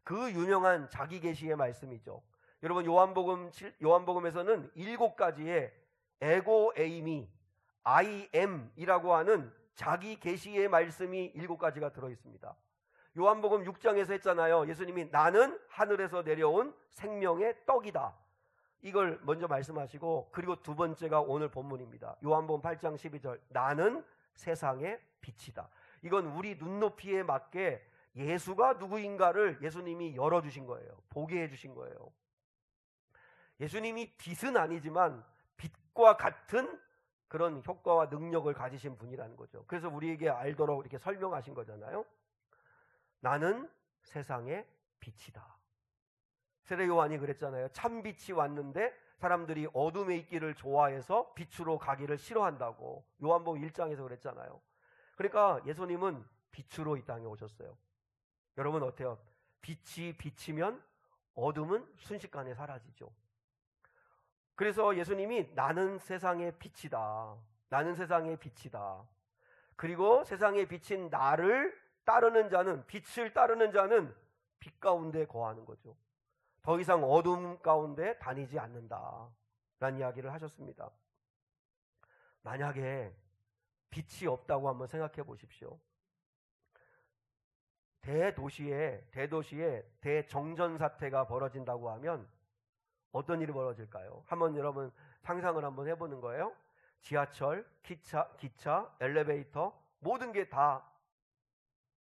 그 유명한 자기 계시의 말씀이죠. 여러분 요한복음에서는 7가지의 에고 에이미 I am이라고 하는 자기 계시의 말씀이 7가지가 들어있습니다. 요한복음 6장에서 했잖아요. 예수님이 나는 하늘에서 내려온 생명의 떡이다. 이걸 먼저 말씀하시고 그리고 두 번째가 오늘 본문입니다. 요한복음 8장 12절 나는 세상의 빛이다. 이건 우리 눈높이에 맞게 예수가 누구인가를 예수님이 열어주신 거예요. 보게 해주신 거예요. 예수님이 빛은 아니지만 빛과 같은 그런 효과와 능력을 가지신 분이라는 거죠. 그래서 우리에게 알도록 이렇게 설명하신 거잖아요. 나는 세상의 빛이다. 세례 요한이 그랬잖아요. 참 빛이 왔는데 사람들이 어둠에 있기를 좋아해서 빛으로 가기를 싫어한다고. 요한복음 1장에서 그랬잖아요. 그러니까 예수님은 빛으로 이 땅에 오셨어요. 여러분 어때요? 빛이 비치면 어둠은 순식간에 사라지죠. 그래서 예수님이 나는 세상의 빛이다. 나는 세상의 빛이다. 그리고 세상에 비친 나를 따르는 자는, 빛을 따르는 자는 빛 가운데 거하는 거죠. 더 이상 어둠 가운데 다니지 않는다 라는 이야기를 하셨습니다. 만약에 빛이 없다고 한번 생각해 보십시오. 대도시에 대정전 사태가 벌어진다고 하면 어떤 일이 벌어질까요? 한번 여러분 상상을 한번 해보는 거예요. 지하철, 기차, 엘리베이터 모든 게 다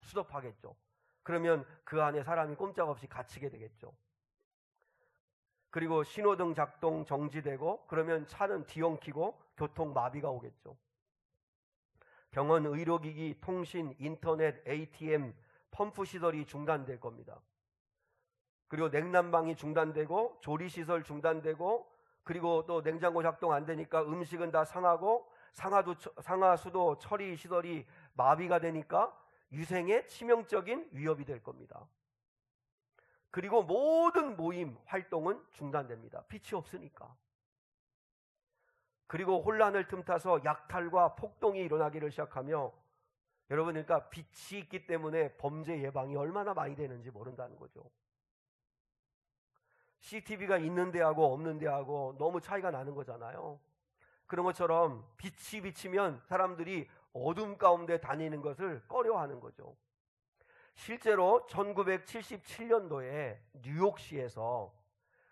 수습하겠죠. 그러면 그 안에 사람이 꼼짝없이 갇히게 되겠죠. 그리고 신호등 작동 정지되고 그러면 차는 뒤엉키고 교통 마비가 오겠죠. 병원 의료기기, 통신, 인터넷, ATM, 펌프 시설이 중단될 겁니다. 그리고 냉난방이 중단되고 조리시설 중단되고 그리고 또 냉장고 작동 안 되니까 음식은 다 상하고 상하수도 처리 시설이 마비가 되니까 유생에 치명적인 위협이 될 겁니다. 그리고 모든 모임, 활동은 중단됩니다. 빛이 없으니까. 그리고 혼란을 틈타서 약탈과 폭동이 일어나기를 시작하며 여러분 그러니까 빛이 있기 때문에 범죄 예방이 얼마나 많이 되는지 모른다는 거죠. CCTV가 있는 데하고 없는 데하고 너무 차이가 나는 거잖아요. 그런 것처럼 빛이 비치면 사람들이 어둠 가운데 다니는 것을 꺼려하는 거죠. 실제로 1977년도에 뉴욕시에서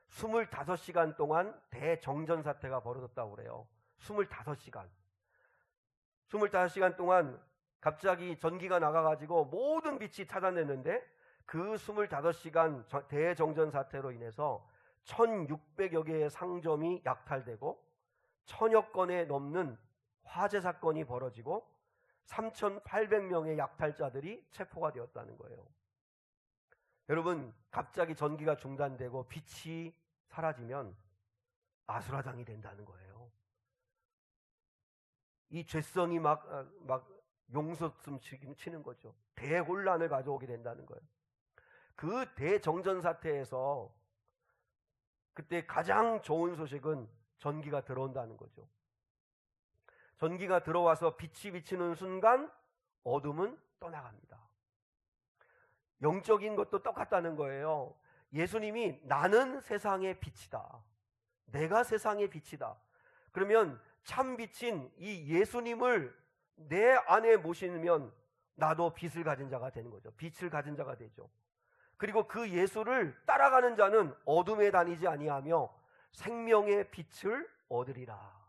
25시간 동안 대정전 사태가 벌어졌다고 그래요. 25시간. 25시간 동안 갑자기 전기가 나가가지고 모든 빛이 차단됐는데 그 25시간 대정전 사태로 인해서 1600여 개의 상점이 약탈되고 1000여 건에 넘는 화재 사건이 벌어지고 3800명의 약탈자들이 체포가 되었다는 거예요. 여러분, 갑자기 전기가 중단되고 빛이 사라지면 아수라장이 된다는 거예요. 이 죄성이 막 용솟음 치는 거죠. 대혼란을 가져오게 된다는 거예요. 그 대정전 사태에서 그때 가장 좋은 소식은 전기가 들어온다는 거죠. 전기가 들어와서 빛이 비치는 순간 어둠은 떠나갑니다. 영적인 것도 똑같다는 거예요. 예수님이 나는 세상의 빛이다. 내가 세상의 빛이다. 그러면 참 빛인 이 예수님을 내 안에 모시면 나도 빛을 가진 자가 되는 거죠. 빛을 가진 자가 되죠. 그리고 그 예수를 따라가는 자는 어둠에 다니지 아니하며 생명의 빛을 얻으리라.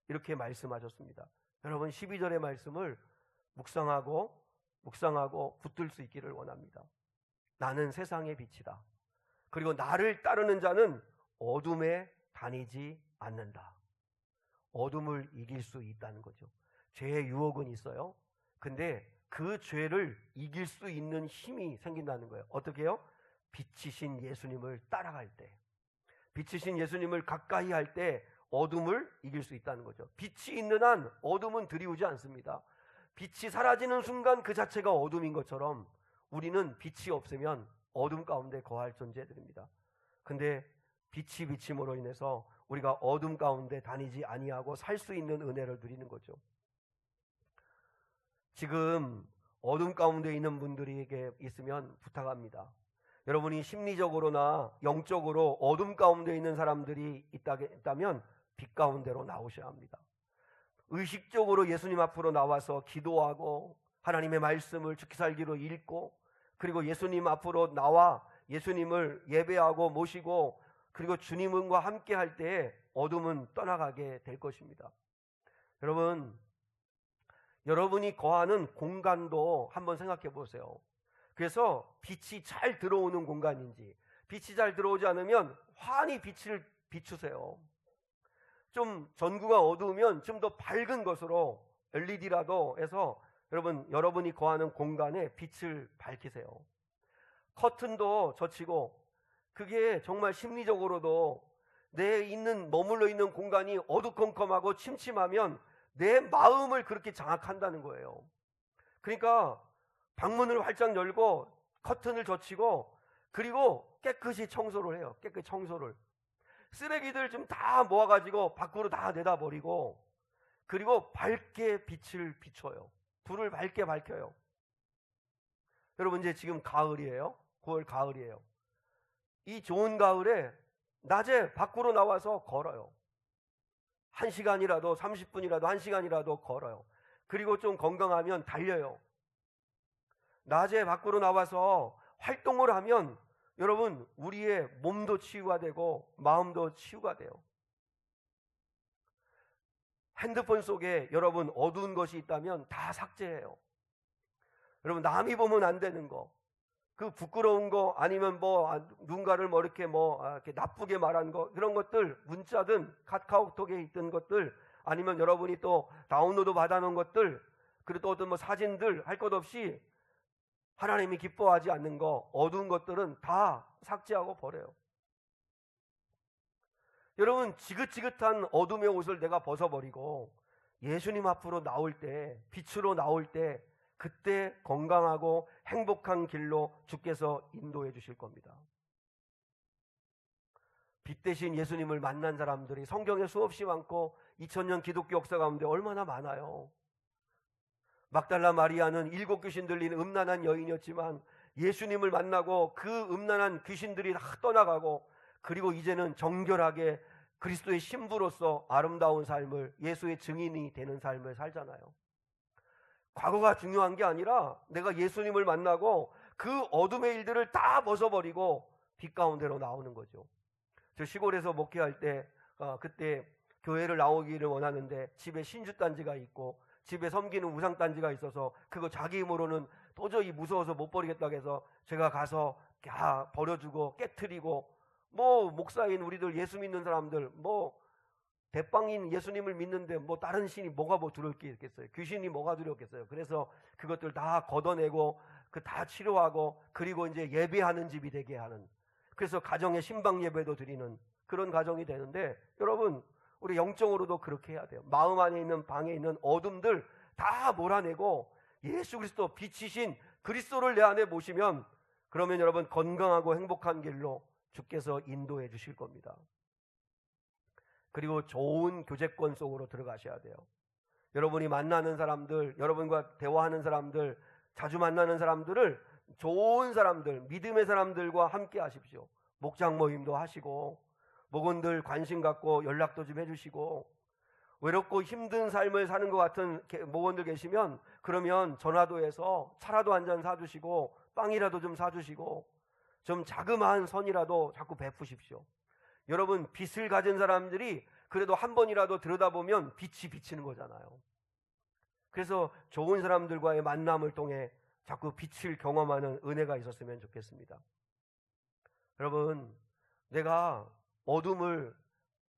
이렇게 말씀하셨습니다. 여러분, 12절의 말씀을 묵상하고 붙들 수 있기를 원합니다. 나는 세상의 빛이다. 그리고 나를 따르는 자는 어둠에 다니지 않는다. 어둠을 이길 수 있다는 거죠. 죄의 유혹은 있어요. 근데 그 죄를 이길 수 있는 힘이 생긴다는 거예요. 어떻게 해요? 빛이신 예수님을 따라갈 때, 빛이신 예수님을 가까이 할 때 어둠을 이길 수 있다는 거죠. 빛이 있는 한 어둠은 들이오지 않습니다. 빛이 사라지는 순간 그 자체가 어둠인 것처럼 우리는 빛이 없으면 어둠 가운데 거할 존재들입니다. 근데 빛이 비침으로 인해서 우리가 어둠 가운데 다니지 아니하고 살 수 있는 은혜를 누리는 거죠. 지금 어둠 가운데 있는 분들에게 있으면 부탁합니다. 여러분이 심리적으로나 영적으로 어둠 가운데 있는 사람들이 있다면 빛 가운데로 나오셔야 합니다. 의식적으로 예수님 앞으로 나와서 기도하고 하나님의 말씀을 죽기 살기로 읽고 그리고 예수님 앞으로 나와 예수님을 예배하고 모시고 그리고 주님과 함께 할 때 어둠은 떠나가게 될 것입니다. 여러분이 거하는 공간도 한번 생각해 보세요. 그래서 빛이 잘 들어오는 공간인지, 빛이 잘 들어오지 않으면 환히 빛을 비추세요. 좀 전구가 어두우면 좀 더 밝은 것으로 LED라도 해서 여러분이 거하는 공간에 빛을 밝히세요. 커튼도 젖히고, 그게 정말 심리적으로도 내 머물러 있는 공간이 어두컴컴하고 침침하면 내 마음을 그렇게 장악한다는 거예요. 그러니까 방문을 활짝 열고 커튼을 젖히고 그리고 깨끗이 청소를 해요. 깨끗이 청소를. 쓰레기들 좀 다 모아가지고 밖으로 다 내다버리고 그리고 밝게 빛을 비춰요. 불을 밝게 밝혀요. 여러분, 이제 지금 가을이에요. 9월 가을이에요. 이 좋은 가을에 낮에 밖으로 나와서 걸어요. 1시간이라도 30분이라도 1시간이라도 걸어요. 그리고 좀 건강하면 달려요. 낮에 밖으로 나와서 활동을 하면 여러분, 우리의 몸도 치유가 되고 마음도 치유가 돼요. 핸드폰 속에 여러분 어두운 것이 있다면 다 삭제해요. 여러분, 남이 보면 안 되는 거, 그 부끄러운 거, 아니면 누군가를 이렇게 나쁘게 말한 거, 그런 것들, 문자든 카카오톡에 있던 것들, 아니면 여러분이 또 다운로드 받아놓은 것들, 그리고 또 어떤 사진들 할 것 없이 하나님이 기뻐하지 않는 거, 어두운 것들은 다 삭제하고 버려요. 여러분, 지긋지긋한 어둠의 옷을 내가 벗어버리고 예수님 앞으로 나올 때, 빛으로 나올 때, 그때 건강하고 행복한 길로 주께서 인도해 주실 겁니다. 빛 대신 예수님을 만난 사람들이 성경에 수없이 많고 2000년 기독교 역사 가운데 얼마나 많아요. 막달라 마리아는 7 귀신 들린 음란한 여인이었지만 예수님을 만나고 그 음란한 귀신들이 다 떠나가고 그리고 이제는 정결하게 그리스도의 신부로서 아름다운 삶을, 예수의 증인이 되는 삶을 살잖아요. 과거가 중요한 게 아니라 내가 예수님을 만나고 그 어둠의 일들을 다 벗어버리고 빛 가운데로 나오는 거죠. 저 시골에서 목회할 때 그때 교회를 나오기를 원하는데 집에 신주단지가 있고 집에 섬기는 우상단지가 있어서 그거 자기 힘으로는 도저히 무서워서 못 버리겠다고 해서 제가 가서 다 버려주고 깨트리고, 뭐 목사인 우리들, 예수 믿는 사람들, 뭐 대빵인 예수님을 믿는데 뭐 다른 신이 뭐가 뭐 두려울 게 있겠어요? 귀신이 뭐가 두렵겠어요? 그래서 그것들 다 걷어내고 그 다 치료하고, 그리고 이제 예배하는 집이 되게 하는, 그래서 가정의 신방 예배도 드리는 그런 가정이 되는데, 여러분 우리 영적으로도 그렇게 해야 돼요. 마음 안에 있는 방에 있는 어둠들 다 몰아내고 예수 그리스도 빛이신 그리스도를 내 안에 모시면, 그러면 여러분 건강하고 행복한 길로 주께서 인도해 주실 겁니다. 그리고 좋은 교제권 속으로 들어가셔야 돼요. 여러분이 만나는 사람들, 여러분과 대화하는 사람들, 자주 만나는 사람들을 좋은 사람들, 믿음의 사람들과 함께 하십시오. 목장 모임도 하시고, 목원들 관심 갖고 연락도 좀 해주시고, 외롭고 힘든 삶을 사는 것 같은 목원들 계시면 그러면 전화도 해서 차라도 한 잔 사주시고 빵이라도 좀 사주시고 좀 자그마한 선이라도 자꾸 베푸십시오. 여러분, 빛을 가진 사람들이 그래도 한 번이라도 들여다보면 빛이 비치는 거잖아요. 그래서 좋은 사람들과의 만남을 통해 자꾸 빛을 경험하는 은혜가 있었으면 좋겠습니다. 여러분, 내가 어둠을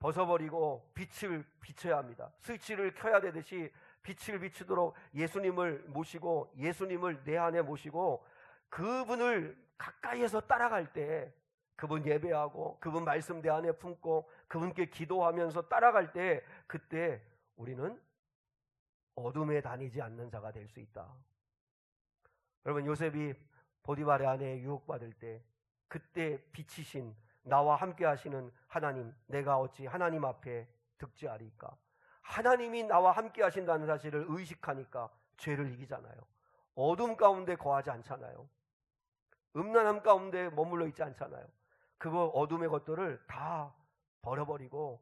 벗어버리고 빛을 비춰야 합니다. 스위치를 켜야 되듯이 빛을 비추도록 예수님을 모시고, 예수님을 내 안에 모시고 그분을 가까이에서 따라갈 때, 그분 예배하고 그분 말씀 내 안에 품고 그분께 기도하면서 따라갈 때, 그때 우리는 어둠에 다니지 않는 자가 될 수 있다. 여러분, 요셉이 보디발의 아내에 유혹받을 때 그때 빛이신 나와 함께 하시는 하나님, 내가 어찌 하나님 앞에 득죄하리까? 하나님이 나와 함께 하신다는 사실을 의식하니까 죄를 이기잖아요. 어둠 가운데 거하지 않잖아요. 음란함 가운데 머물러 있지 않잖아요. 그거 어둠의 것들을 다 버려버리고,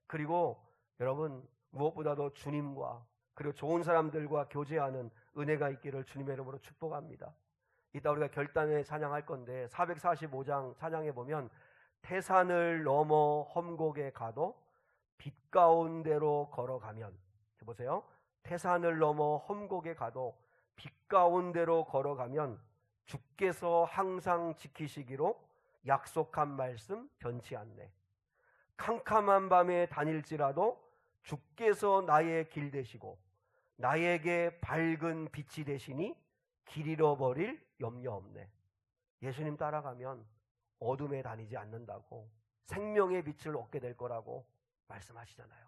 그리고 여러분 무엇보다도 주님과 그리고 좋은 사람들과 교제하는 은혜가 있기를 주님의 이름으로 축복합니다. 이따 우리가 결단에 찬양할 건데 445장 찬양에 보면 태산을 넘어 험곡에 가도 빛 가운데로 걸어가면, 보세요. 태산을 넘어 험곡에 가도 빛 가운데로 걸어가면 주께서 항상 지키시기로 약속한 말씀 변치 않네. 캄캄한 밤에 다닐지라도 주께서 나의 길 되시고 나에게 밝은 빛이 되시니 길 잃어버릴 염려 없네. 예수님 따라가면 어둠에 다니지 않는다고, 생명의 빛을 얻게 될 거라고 말씀하시잖아요.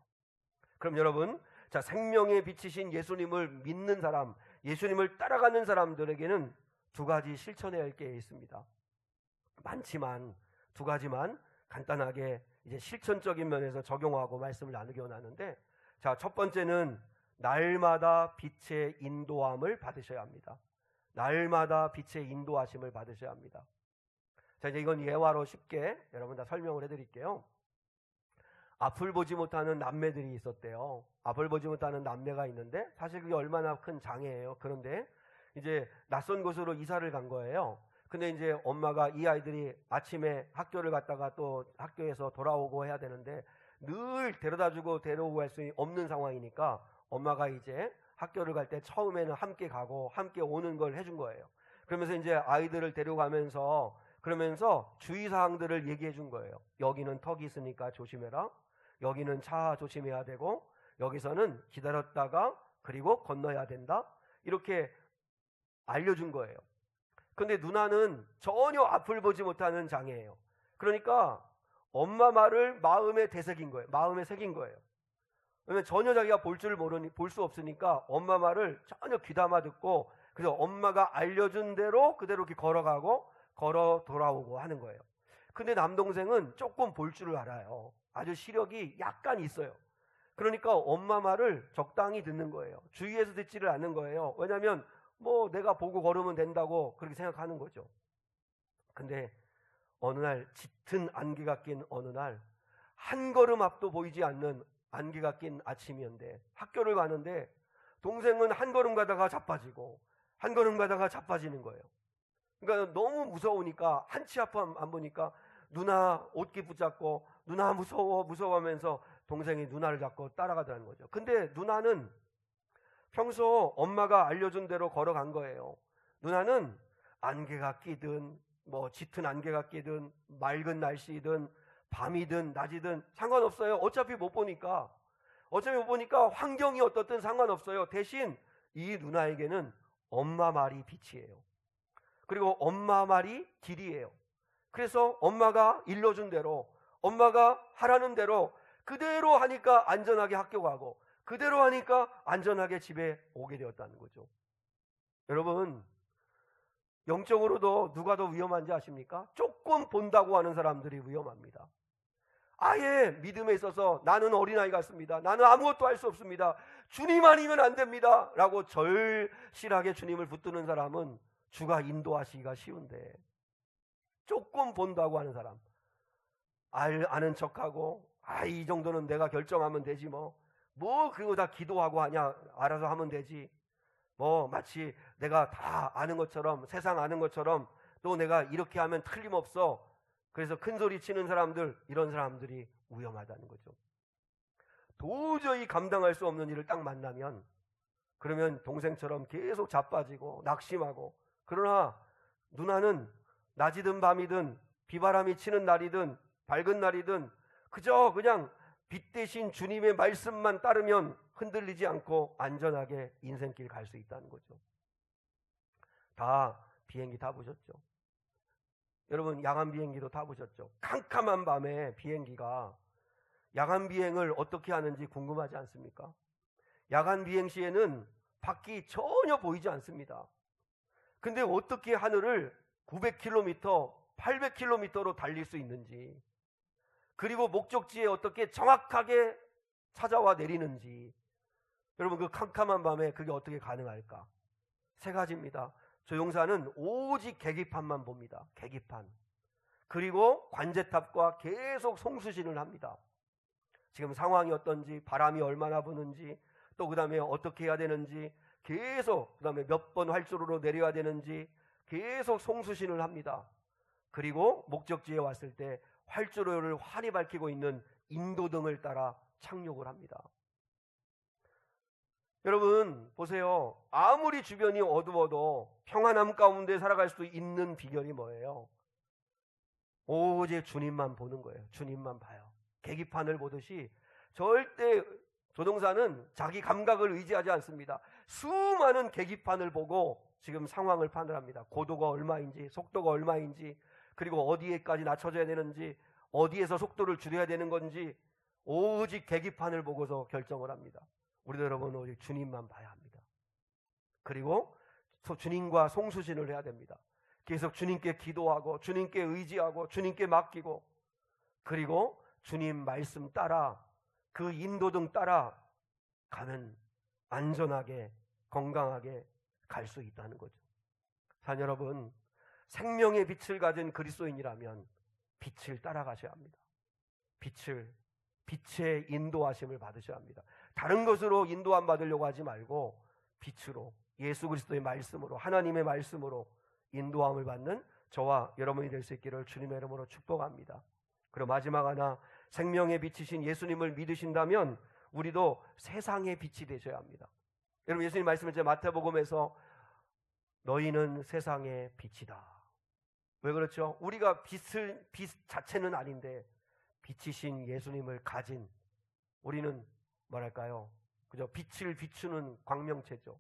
그럼 여러분, 자, 생명의 빛이신 예수님을 믿는 사람, 예수님을 따라가는 사람들에게는 두 가지 실천해야 할 게 있습니다. 많지만 두 가지만 간단하게 이제 실천적인 면에서 적용하고 말씀을 나누기 원하는데, 자, 첫 번째는 날마다 빛의 인도함을 받으셔야 합니다. 날마다 빛의 인도하심을 받으셔야 합니다. 자, 이제 이건 예화로 쉽게 여러분 다 설명을 해드릴게요. 앞을 보지 못하는 남매들이 있었대요. 앞을 보지 못하는 남매가 있는데 사실 그게 얼마나 큰 장애예요. 그런데 이제 낯선 곳으로 이사를 간 거예요. 근데 이제 엄마가 이 아이들이 아침에 학교를 갔다가 또 학교에서 돌아오고 해야 되는데 늘 데려다주고 데려오고 할 수 없는 상황이니까 엄마가 이제 학교를 갈 때 처음에는 함께 가고 함께 오는 걸 해준 거예요. 그러면서 이제 아이들을 데려가면서 그러면서 주의사항들을 얘기해 준 거예요. 여기는 턱이 있으니까 조심해라. 여기는 차 조심해야 되고 여기서는 기다렸다가 그리고 건너야 된다. 이렇게 알려준 거예요. 근데 누나는 전혀 앞을 보지 못하는 장애예요. 그러니까 엄마 말을 마음에 되새긴 거예요. 마음에 새긴 거예요. 왜냐면 전혀 자기가 볼 수 없으니까 엄마 말을 전혀 귀담아 듣고, 그래서 엄마가 알려준 대로 그대로 이렇게 걸어가고 걸어 돌아오고 하는 거예요. 근데 남동생은 조금 볼 줄을 알아요. 아주 시력이 약간 있어요. 그러니까 엄마 말을 적당히 듣는 거예요. 주위에서 듣지를 않는 거예요. 왜냐하면 뭐 내가 보고 걸으면 된다고 그렇게 생각하는 거죠. 근데 어느 날 짙은 안개가 낀 어느 날 한 걸음 앞도 보이지 않는 안개가 낀 아침이었는데 학교를 가는데 동생은 한 걸음 가다가 자빠지고 한 걸음 가다가 자빠지는 거예요. 그러니까 너무 무서우니까 한 치 앞 안 보니까 누나 옷깃 붙잡고 누나 무서워하면서 동생이 누나를 잡고 따라가더라는 거죠. 근데 누나는 평소 엄마가 알려준 대로 걸어간 거예요. 누나는 안개가 끼든 뭐 짙은 안개가 끼든 맑은 날씨든 밤이든 낮이든 상관없어요. 어차피 못 보니까 환경이 어떻든 상관없어요. 대신 이 누나에게는 엄마 말이 빛이에요. 그리고 엄마 말이 길이에요. 그래서 엄마가 일러준 대로, 엄마가 하라는 대로 그대로 하니까 안전하게 학교 가고 그대로 하니까 안전하게 집에 오게 되었다는 거죠. 여러분, 영적으로도 누가 더 위험한지 아십니까? 조금 본다고 하는 사람들이 위험합니다. 아예 믿음에 있어서 나는 어린아이 같습니다. 나는 아무것도 할 수 없습니다. 주님 아니면 안 됩니다. 라고 절실하게 주님을 붙드는 사람은 주가 인도하시기가 쉬운데, 조금 본다고 하는 사람, 아는 척하고 이 정도는 내가 결정하면 되지 뭐 그거 다 기도하고 하냐, 알아서 하면 되지, 뭐 마치 내가 다 아는 것처럼, 세상 아는 것처럼, 또 내가 이렇게 하면 틀림없어, 그래서 큰 소리 치는 사람들, 이런 사람들이 위험하다는 거죠. 도저히 감당할 수 없는 일을 딱 만나면 그러면 동생처럼 계속 자빠지고 낙심하고, 그러나 누나는 낮이든 밤이든 비바람이 치는 날이든 밝은 날이든 그저 그냥 빛 대신 주님의 말씀만 따르면 흔들리지 않고 안전하게 인생길 갈 수 있다는 거죠. 다 비행기 타보셨죠? 여러분, 야간 비행기도 타보셨죠? 캄캄한 밤에 비행기가 야간 비행을 어떻게 하는지 궁금하지 않습니까? 야간 비행 시에는 밖이 전혀 보이지 않습니다. 근데 어떻게 하늘을 900km, 800km로 달릴 수 있는지, 그리고 목적지에 어떻게 정확하게 찾아와 내리는지, 여러분, 그 캄캄한 밤에 그게 어떻게 가능할까? 세 가지입니다. 조종사는 오직 계기판만 봅니다. 계기판. 그리고 관제탑과 계속 송수신을 합니다. 지금 상황이 어떤지, 바람이 얼마나 부는지, 또 그 다음에 어떻게 해야 되는지, 계속 그 다음에 몇 번 활주로로 내려야 되는지 계속 송수신을 합니다. 그리고 목적지에 왔을 때 활주로를 환히 밝히고 있는 인도등을 따라 착륙을 합니다. 여러분 보세요. 아무리 주변이 어두워도 평안함 가운데 살아갈 수 있는 비결이 뭐예요? 오직 주님만 보는 거예요. 주님만 봐요. 계기판을 보듯이 절대 조종사는 자기 감각을 의지하지 않습니다. 수많은 계기판을 보고 지금 상황을 판단합니다. 고도가 얼마인지, 속도가 얼마인지, 그리고 어디에까지 낮춰져야 되는지, 어디에서 속도를 줄여야 되는 건지 오직 계기판을 보고서 결정을 합니다. 우리도 여러분 오직 주님만 봐야 합니다. 그리고 주님과 송수신을 해야 됩니다. 계속 주님께 기도하고 주님께 의지하고 주님께 맡기고, 그리고 주님 말씀 따라 그 인도등 따라 가면 안전하게 건강하게 갈 수 있다는 거죠. 자, 여러분, 생명의 빛을 가진 그리스도인이라면 빛을 따라가셔야 합니다. 빛의 인도하심을 받으셔야 합니다. 다른 것으로 인도함 받으려고 하지 말고 빛으로, 예수 그리스도의 말씀으로, 하나님의 말씀으로 인도함을 받는 저와 여러분이 될 수 있기를 주님의 이름으로 축복합니다. 그리고 마지막 하나, 생명의 빛이신 예수님을 믿으신다면 우리도 세상의 빛이 되셔야 합니다. 여러분, 예수님 말씀을 마태복음에서 너희는 세상의 빛이다. 왜 그렇죠? 우리가 빛 자체는 아닌데 빛이신 예수님을 가진 우리는 뭐랄까요? 그저 빛을 비추는 광명체죠.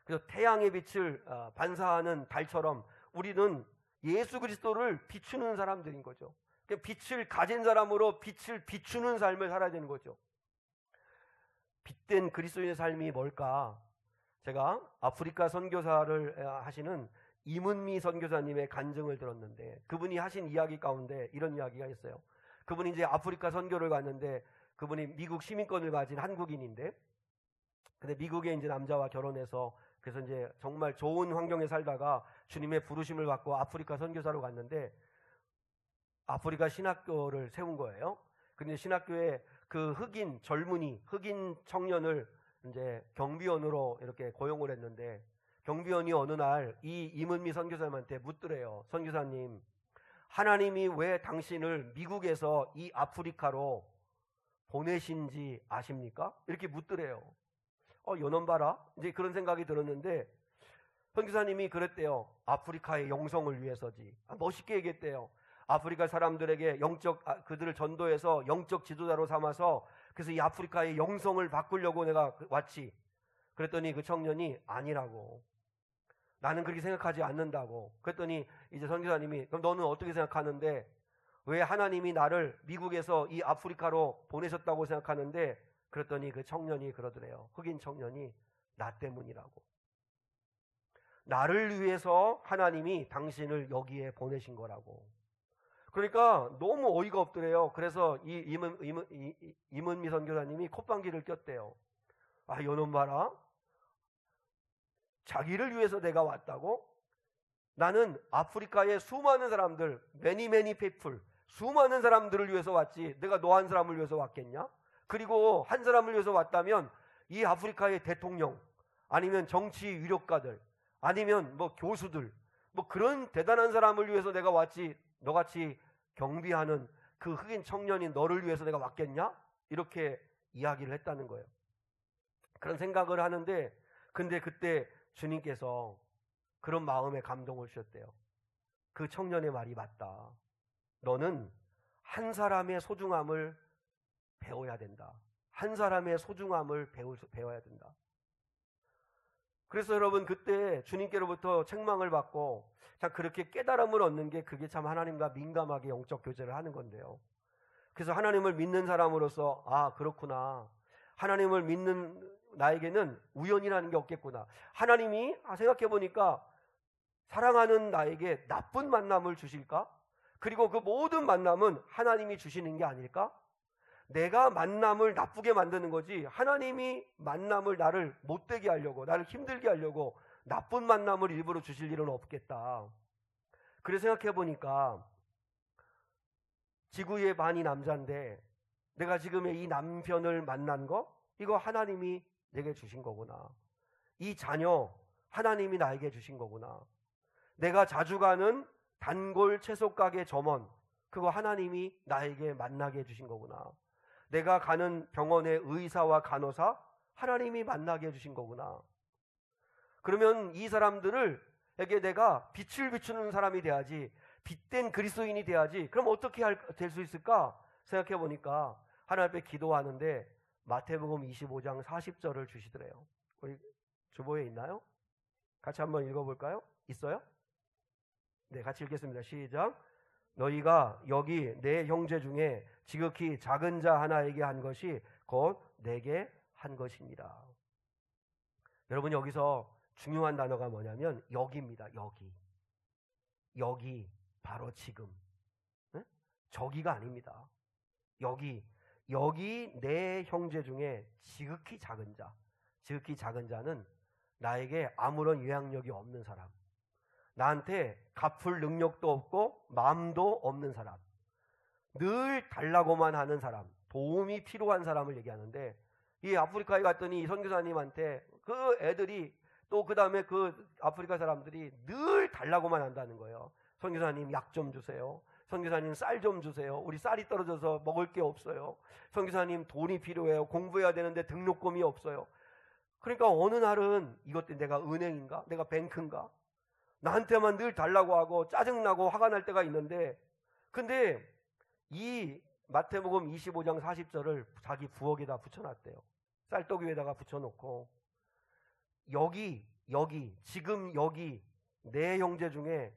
그래서 태양의 빛을 반사하는 달처럼 우리는 예수 그리스도를 비추는 사람들인 거죠. 빛을 가진 사람으로 빛을 비추는 삶을 살아야 되는 거죠. 빛된 그리스도인의 삶이 뭘까? 제가 아프리카 선교사를 하시는 이문미 선교사님의 간증을 들었는데, 그분이 하신 이야기 가운데 이런 이야기가 있어요. 그분이 이제 아프리카 선교를 갔는데, 그분이 미국 시민권을 가진 한국인인데, 근데 미국에 이제 남자와 결혼해서 그래서 이제 정말 좋은 환경에 살다가 주님의 부르심을 받고 아프리카 선교사로 갔는데, 아프리카 신학교를 세운 거예요. 근데 신학교에 그 흑인 젊은이, 흑인 청년을 이제 경비원으로 이렇게 고용을 했는데, 경비원이 어느 날 이 임은미 선교사님한테 묻더래요. 선교사님, 하나님이 왜 당신을 미국에서 이 아프리카로 보내신지 아십니까? 이렇게 묻더래요. 요놈 봐라. 이제 그런 생각이 들었는데, 선교사님이 그랬대요. 아프리카의 영성을 위해서지. 멋있게 얘기했대요. 아프리카 사람들에게 그들을 전도해서 영적 지도자로 삼아서, 그래서 이 아프리카의 영성을 바꾸려고 내가 왔지. 그랬더니 그 청년이 아니라고. 나는 그렇게 생각하지 않는다고. 그랬더니 이제 선교사님이, 그럼 너는 어떻게 생각하는데, 왜 하나님이 나를 미국에서 이 아프리카로 보내셨다고 생각하는데, 그랬더니 그 청년이 그러더래요. 흑인 청년이, 나 때문이라고. 나를 위해서 하나님이 당신을 여기에 보내신 거라고. 그러니까 너무 어이가 없더래요. 그래서 이 임은미 선교사님이 콧방귀를 꼈대요. 아, 요놈 봐라. 자기를 위해서 내가 왔다고? 나는 아프리카의 수많은 사람들, many people, 수많은 사람들을 위해서 왔지, 내가 너 한 사람을 위해서 왔겠냐? 그리고 한 사람을 위해서 왔다면 이 아프리카의 대통령, 아니면 정치 유력가들, 아니면 뭐 교수들, 뭐 그런 대단한 사람을 위해서 내가 왔지, 너같이 경비하는 그 흑인 청년인 너를 위해서 내가 왔겠냐? 이렇게 이야기를 했다는 거예요. 그런 생각을 하는데, 근데 그때 주님께서 그런 마음에 감동을 주셨대요. 그 청년의 말이 맞다. 너는 한 사람의 소중함을 배워야 된다. 한 사람의 소중함을 배워야 된다. 그래서 여러분, 그때 주님께로부터 책망을 받고 참 그렇게 깨달음을 얻는 게, 그게 참 하나님과 민감하게 영적 교제를 하는 건데요. 그래서 하나님을 믿는 사람으로서, 아, 그렇구나. 하나님을 믿는 나에게는 우연이라는 게 없겠구나. 하나님이 생각해 보니까 사랑하는 나에게 나쁜 만남을 주실까? 그리고 그 모든 만남은 하나님이 주시는 게 아닐까? 내가 만남을 나쁘게 만드는 거지, 하나님이 만남을 나를 못되게 하려고, 나를 힘들게 하려고 나쁜 만남을 일부러 주실 일은 없겠다. 그래서 생각해 보니까 지구의 반이 남자인데 내가 지금 이 남편을 만난 거, 이거 하나님이 내게 주신 거구나. 이 자녀 하나님이 나에게 주신 거구나. 내가 자주 가는 단골 채소 가게 점원, 그거 하나님이 나에게 만나게 해주신 거구나. 내가 가는 병원의 의사와 간호사, 하나님이 만나게 해주신 거구나. 그러면 이 사람들에게 내가 빛을 비추는 사람이 돼야지, 빛된 그리스도인이 돼야지. 그럼 어떻게 될 수 있을까 생각해 보니까 하나님 앞에 기도하는데 마태복음 25장 40절을 주시더래요. 우리 주보에 있나요? 같이 한번 읽어볼까요? 있어요? 네, 같이 읽겠습니다. 시작. 너희가 여기 내 형제 중에 지극히 작은 자 하나에게 한 것이 곧 내게 한 것입니다. 여러분, 여기서 중요한 단어가 뭐냐면 여기입니다. 여기 바로 지금. 네? 저기가 아닙니다. 여기 내 형제 중에 지극히 작은 자. 지극히 작은 자는 나에게 아무런 영향력이 없는 사람, 나한테 갚을 능력도 없고 마음도 없는 사람, 늘 달라고만 하는 사람, 도움이 필요한 사람을 얘기하는데, 이 아프리카에 갔더니 이 선교사님한테 그 애들이, 또 그 다음에 그 아프리카 사람들이 늘 달라고만 한다는 거예요. 선교사님 약 좀 주세요. 선교사님 쌀 좀 주세요. 우리 쌀이 떨어져서 먹을 게 없어요. 선교사님 돈이 필요해요. 공부해야 되는데 등록금이 없어요. 그러니까 어느 날은 이것 때문에 내가 은행인가? 내가 뱅크인가? 나한테만 늘 달라고 하고 짜증나고 화가 날 때가 있는데, 근데 이 마태복음 25장 40절을 자기 부엌에다 붙여놨대요. 쌀떡 위에다가 붙여놓고, 지금 여기 내 형제 중에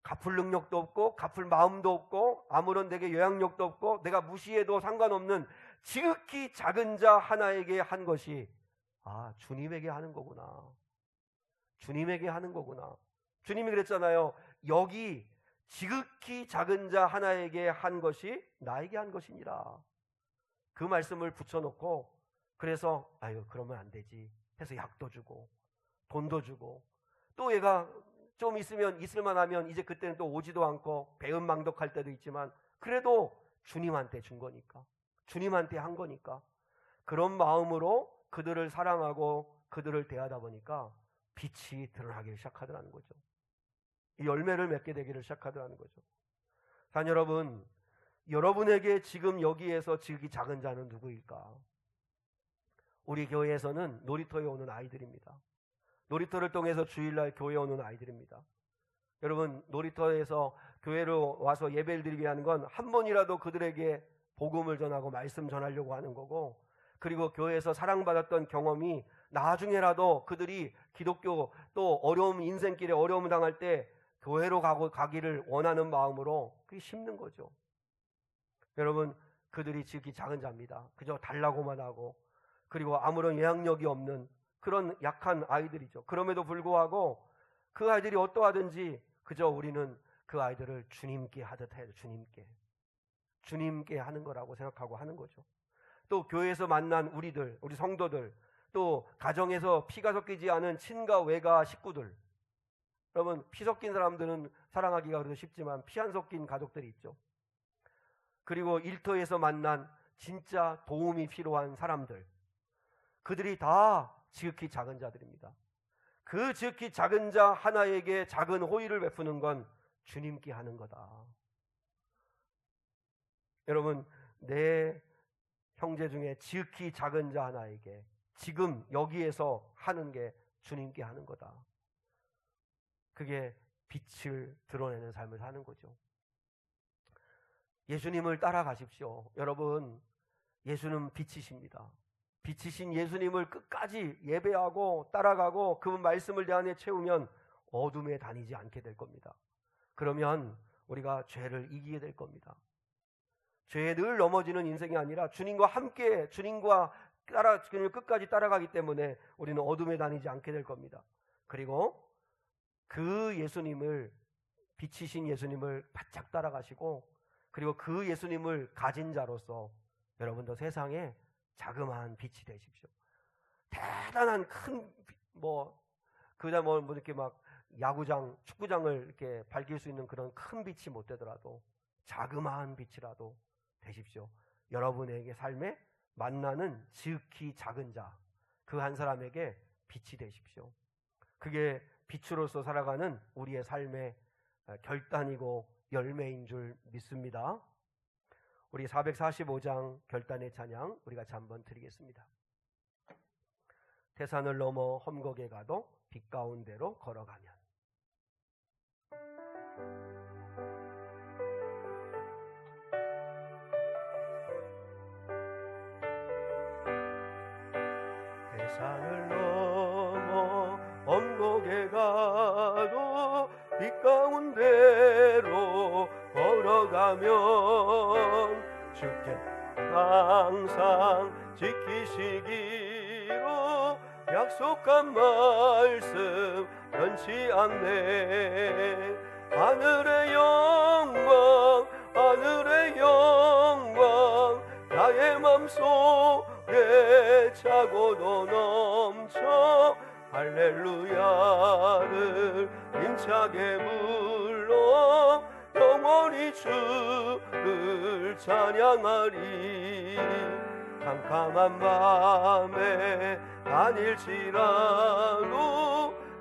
갚을 능력도 없고 갚을 마음도 없고 아무런 내게 영향력도 없고 내가 무시해도 상관없는 지극히 작은 자 하나에게 한 것이, 주님에게 하는 거구나. 주님에게 하는 거구나. 주님이 그랬잖아요. 여기 지극히 작은 자 하나에게 한 것이 나에게 한 것이니라. 그 말씀을 붙여놓고, 그래서 그러면 안 되지 해서 약도 주고 돈도 주고, 또 얘가 좀 있을만 하면 이제 그때는 또 오지도 않고 배은망덕할 때도 있지만 그래도 주님한테 준 거니까, 주님한테 한 거니까, 그런 마음으로 그들을 사랑하고 그들을 대하다 보니까 빛이 드러나기 시작하더라는 거죠. 이 열매를 맺게 되기를 시작하더라는 거죠. 자, 여러분, 여러분에게 지금 여기에서 지극히 작은 자는 누구일까? 우리 교회에서는 놀이터에 오는 아이들입니다. 놀이터를 통해서 주일날 교회에 오는 아이들입니다. 여러분, 놀이터에서 교회로 와서 예배를 드리게 하는 건 한 번이라도 그들에게 복음을 전하고 말씀 전하려고 하는 거고, 그리고 교회에서 사랑받았던 경험이 나중에라도 그들이 기독교 또 어려움, 인생길에 어려움을 당할 때 교회로 가기를 원하는 마음으로 그게 심는 거죠. 여러분, 그들이 지극히 작은 자입니다. 그저 달라고만 하고, 그리고 아무런 영향력이 없는 그런 약한 아이들이죠. 그럼에도 불구하고 그 아이들이 어떠하든지 그저 우리는 그 아이들을 주님께 하듯 해요. 주님께 하는 거라고 생각하고 하는 거죠. 또 교회에서 만난 우리 성도들, 또 가정에서 피가 섞이지 않은 친가 외가 식구들, 여러분, 피 섞인 사람들은 사랑하기가 그래도 쉽지만 피 안 섞인 가족들이 있죠. 그리고 일터에서 만난 진짜 도움이 필요한 사람들, 그들이 다 지극히 작은 자들입니다. 그 지극히 작은 자 하나에게 작은 호의를 베푸는 건 주님께 하는 거다. 여러분, 내 형제 중에 지극히 작은 자 하나에게 지금 여기에서 하는 게 주님께 하는 거다. 그게 빛을 드러내는 삶을 사는 거죠. 예수님을 따라가십시오. 여러분, 예수는 빛이십니다. 빛이신 예수님을 끝까지 예배하고 따라가고 그분 말씀을 내 안에 채우면 어둠에 다니지 않게 될 겁니다. 그러면 우리가 죄를 이기게 될 겁니다. 죄에 늘 넘어지는 인생이 아니라 주님과 함께, 주님을 끝까지 따라가기 때문에 우리는 어둠에 다니지 않게 될 겁니다. 그리고 그 예수님을, 빛이신 예수님을 바짝 따라가시고, 그리고 그 예수님을 가진 자로서 여러분도 세상에 자그마한 빛이 되십시오. 대단한 큰 이렇게 막 야구장, 축구장을 이렇게 밝힐 수 있는 그런 큰 빛이 못 되더라도 자그마한 빛이라도 되십시오. 여러분에게 삶에 만나는 지극히 작은 자, 그 한 사람에게 빛이 되십시오. 그게 빛으로서 살아가는 우리의 삶의 결단이고 열매인 줄 믿습니다. 우리 445장 결단의 찬양 우리 같이 한번 드리겠습니다. 태산을 넘어 험곡에 가도 빛 가운데로 걸어가면. 태산을 넘어 험곡에 가도 빛 가운데로 걸어가면 주께 항상 지키시기로 약속한 말씀 변치 않네. 하늘의 영광, 하늘의 영광, 나의 맘속에 차고도 넘쳐 할렐루야를 힘차게 불러 영원히 주를 찬양하리. 캄캄한 밤에 다닐지라도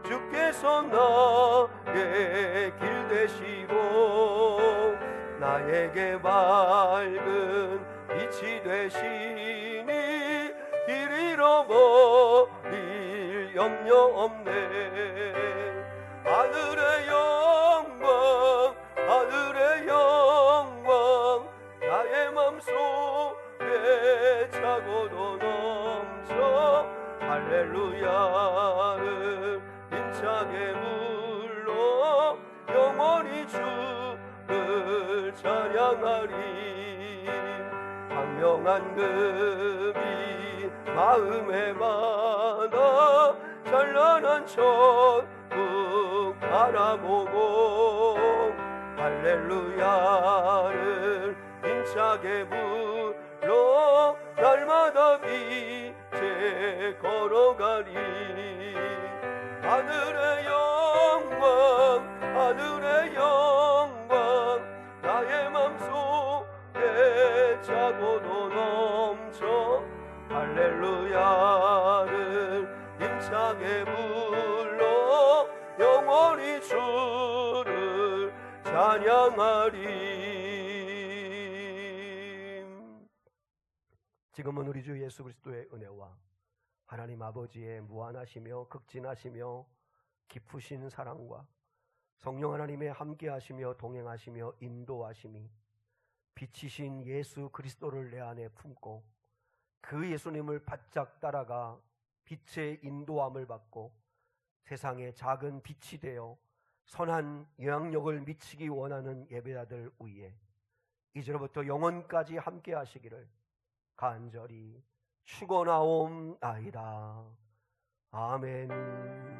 주께서 나의 길 되시고 나에게 밝은 빛이 되시니 길 잃어버릴 염려 없네. 하늘의 영광, 하늘의 영광, 나의 맘속에 차고도 넘쳐 할렐루야를 힘차게 불러 영원히 주를 찬양하리. 광명한 금이 마음에 받아 찬란한 천국 바라보고 할렐루야를 힘차게 불러 날마다 빛에 걸어가리. 하늘의 영광, 하늘의 영광, 나의 맘속 할렐루야를 힘차게 불러 영원히 주를 찬양하리. 지금은 우리 주 예수 그리스도의 은혜와 하나님 아버지의 무한하시며 극진하시며 깊으신 사랑과 성령 하나님의 함께하시며 동행하시며 인도하심이 빛이신 예수 그리스도를 내 안에 품고 그 예수님을 바짝 따라가 빛의 인도함을 받고 세상의 작은 빛이 되어 선한 영향력을 미치기 원하는 예배자들 위에 이제로부터 영원까지 함께하시기를 간절히 축원하옵나이다. 아멘.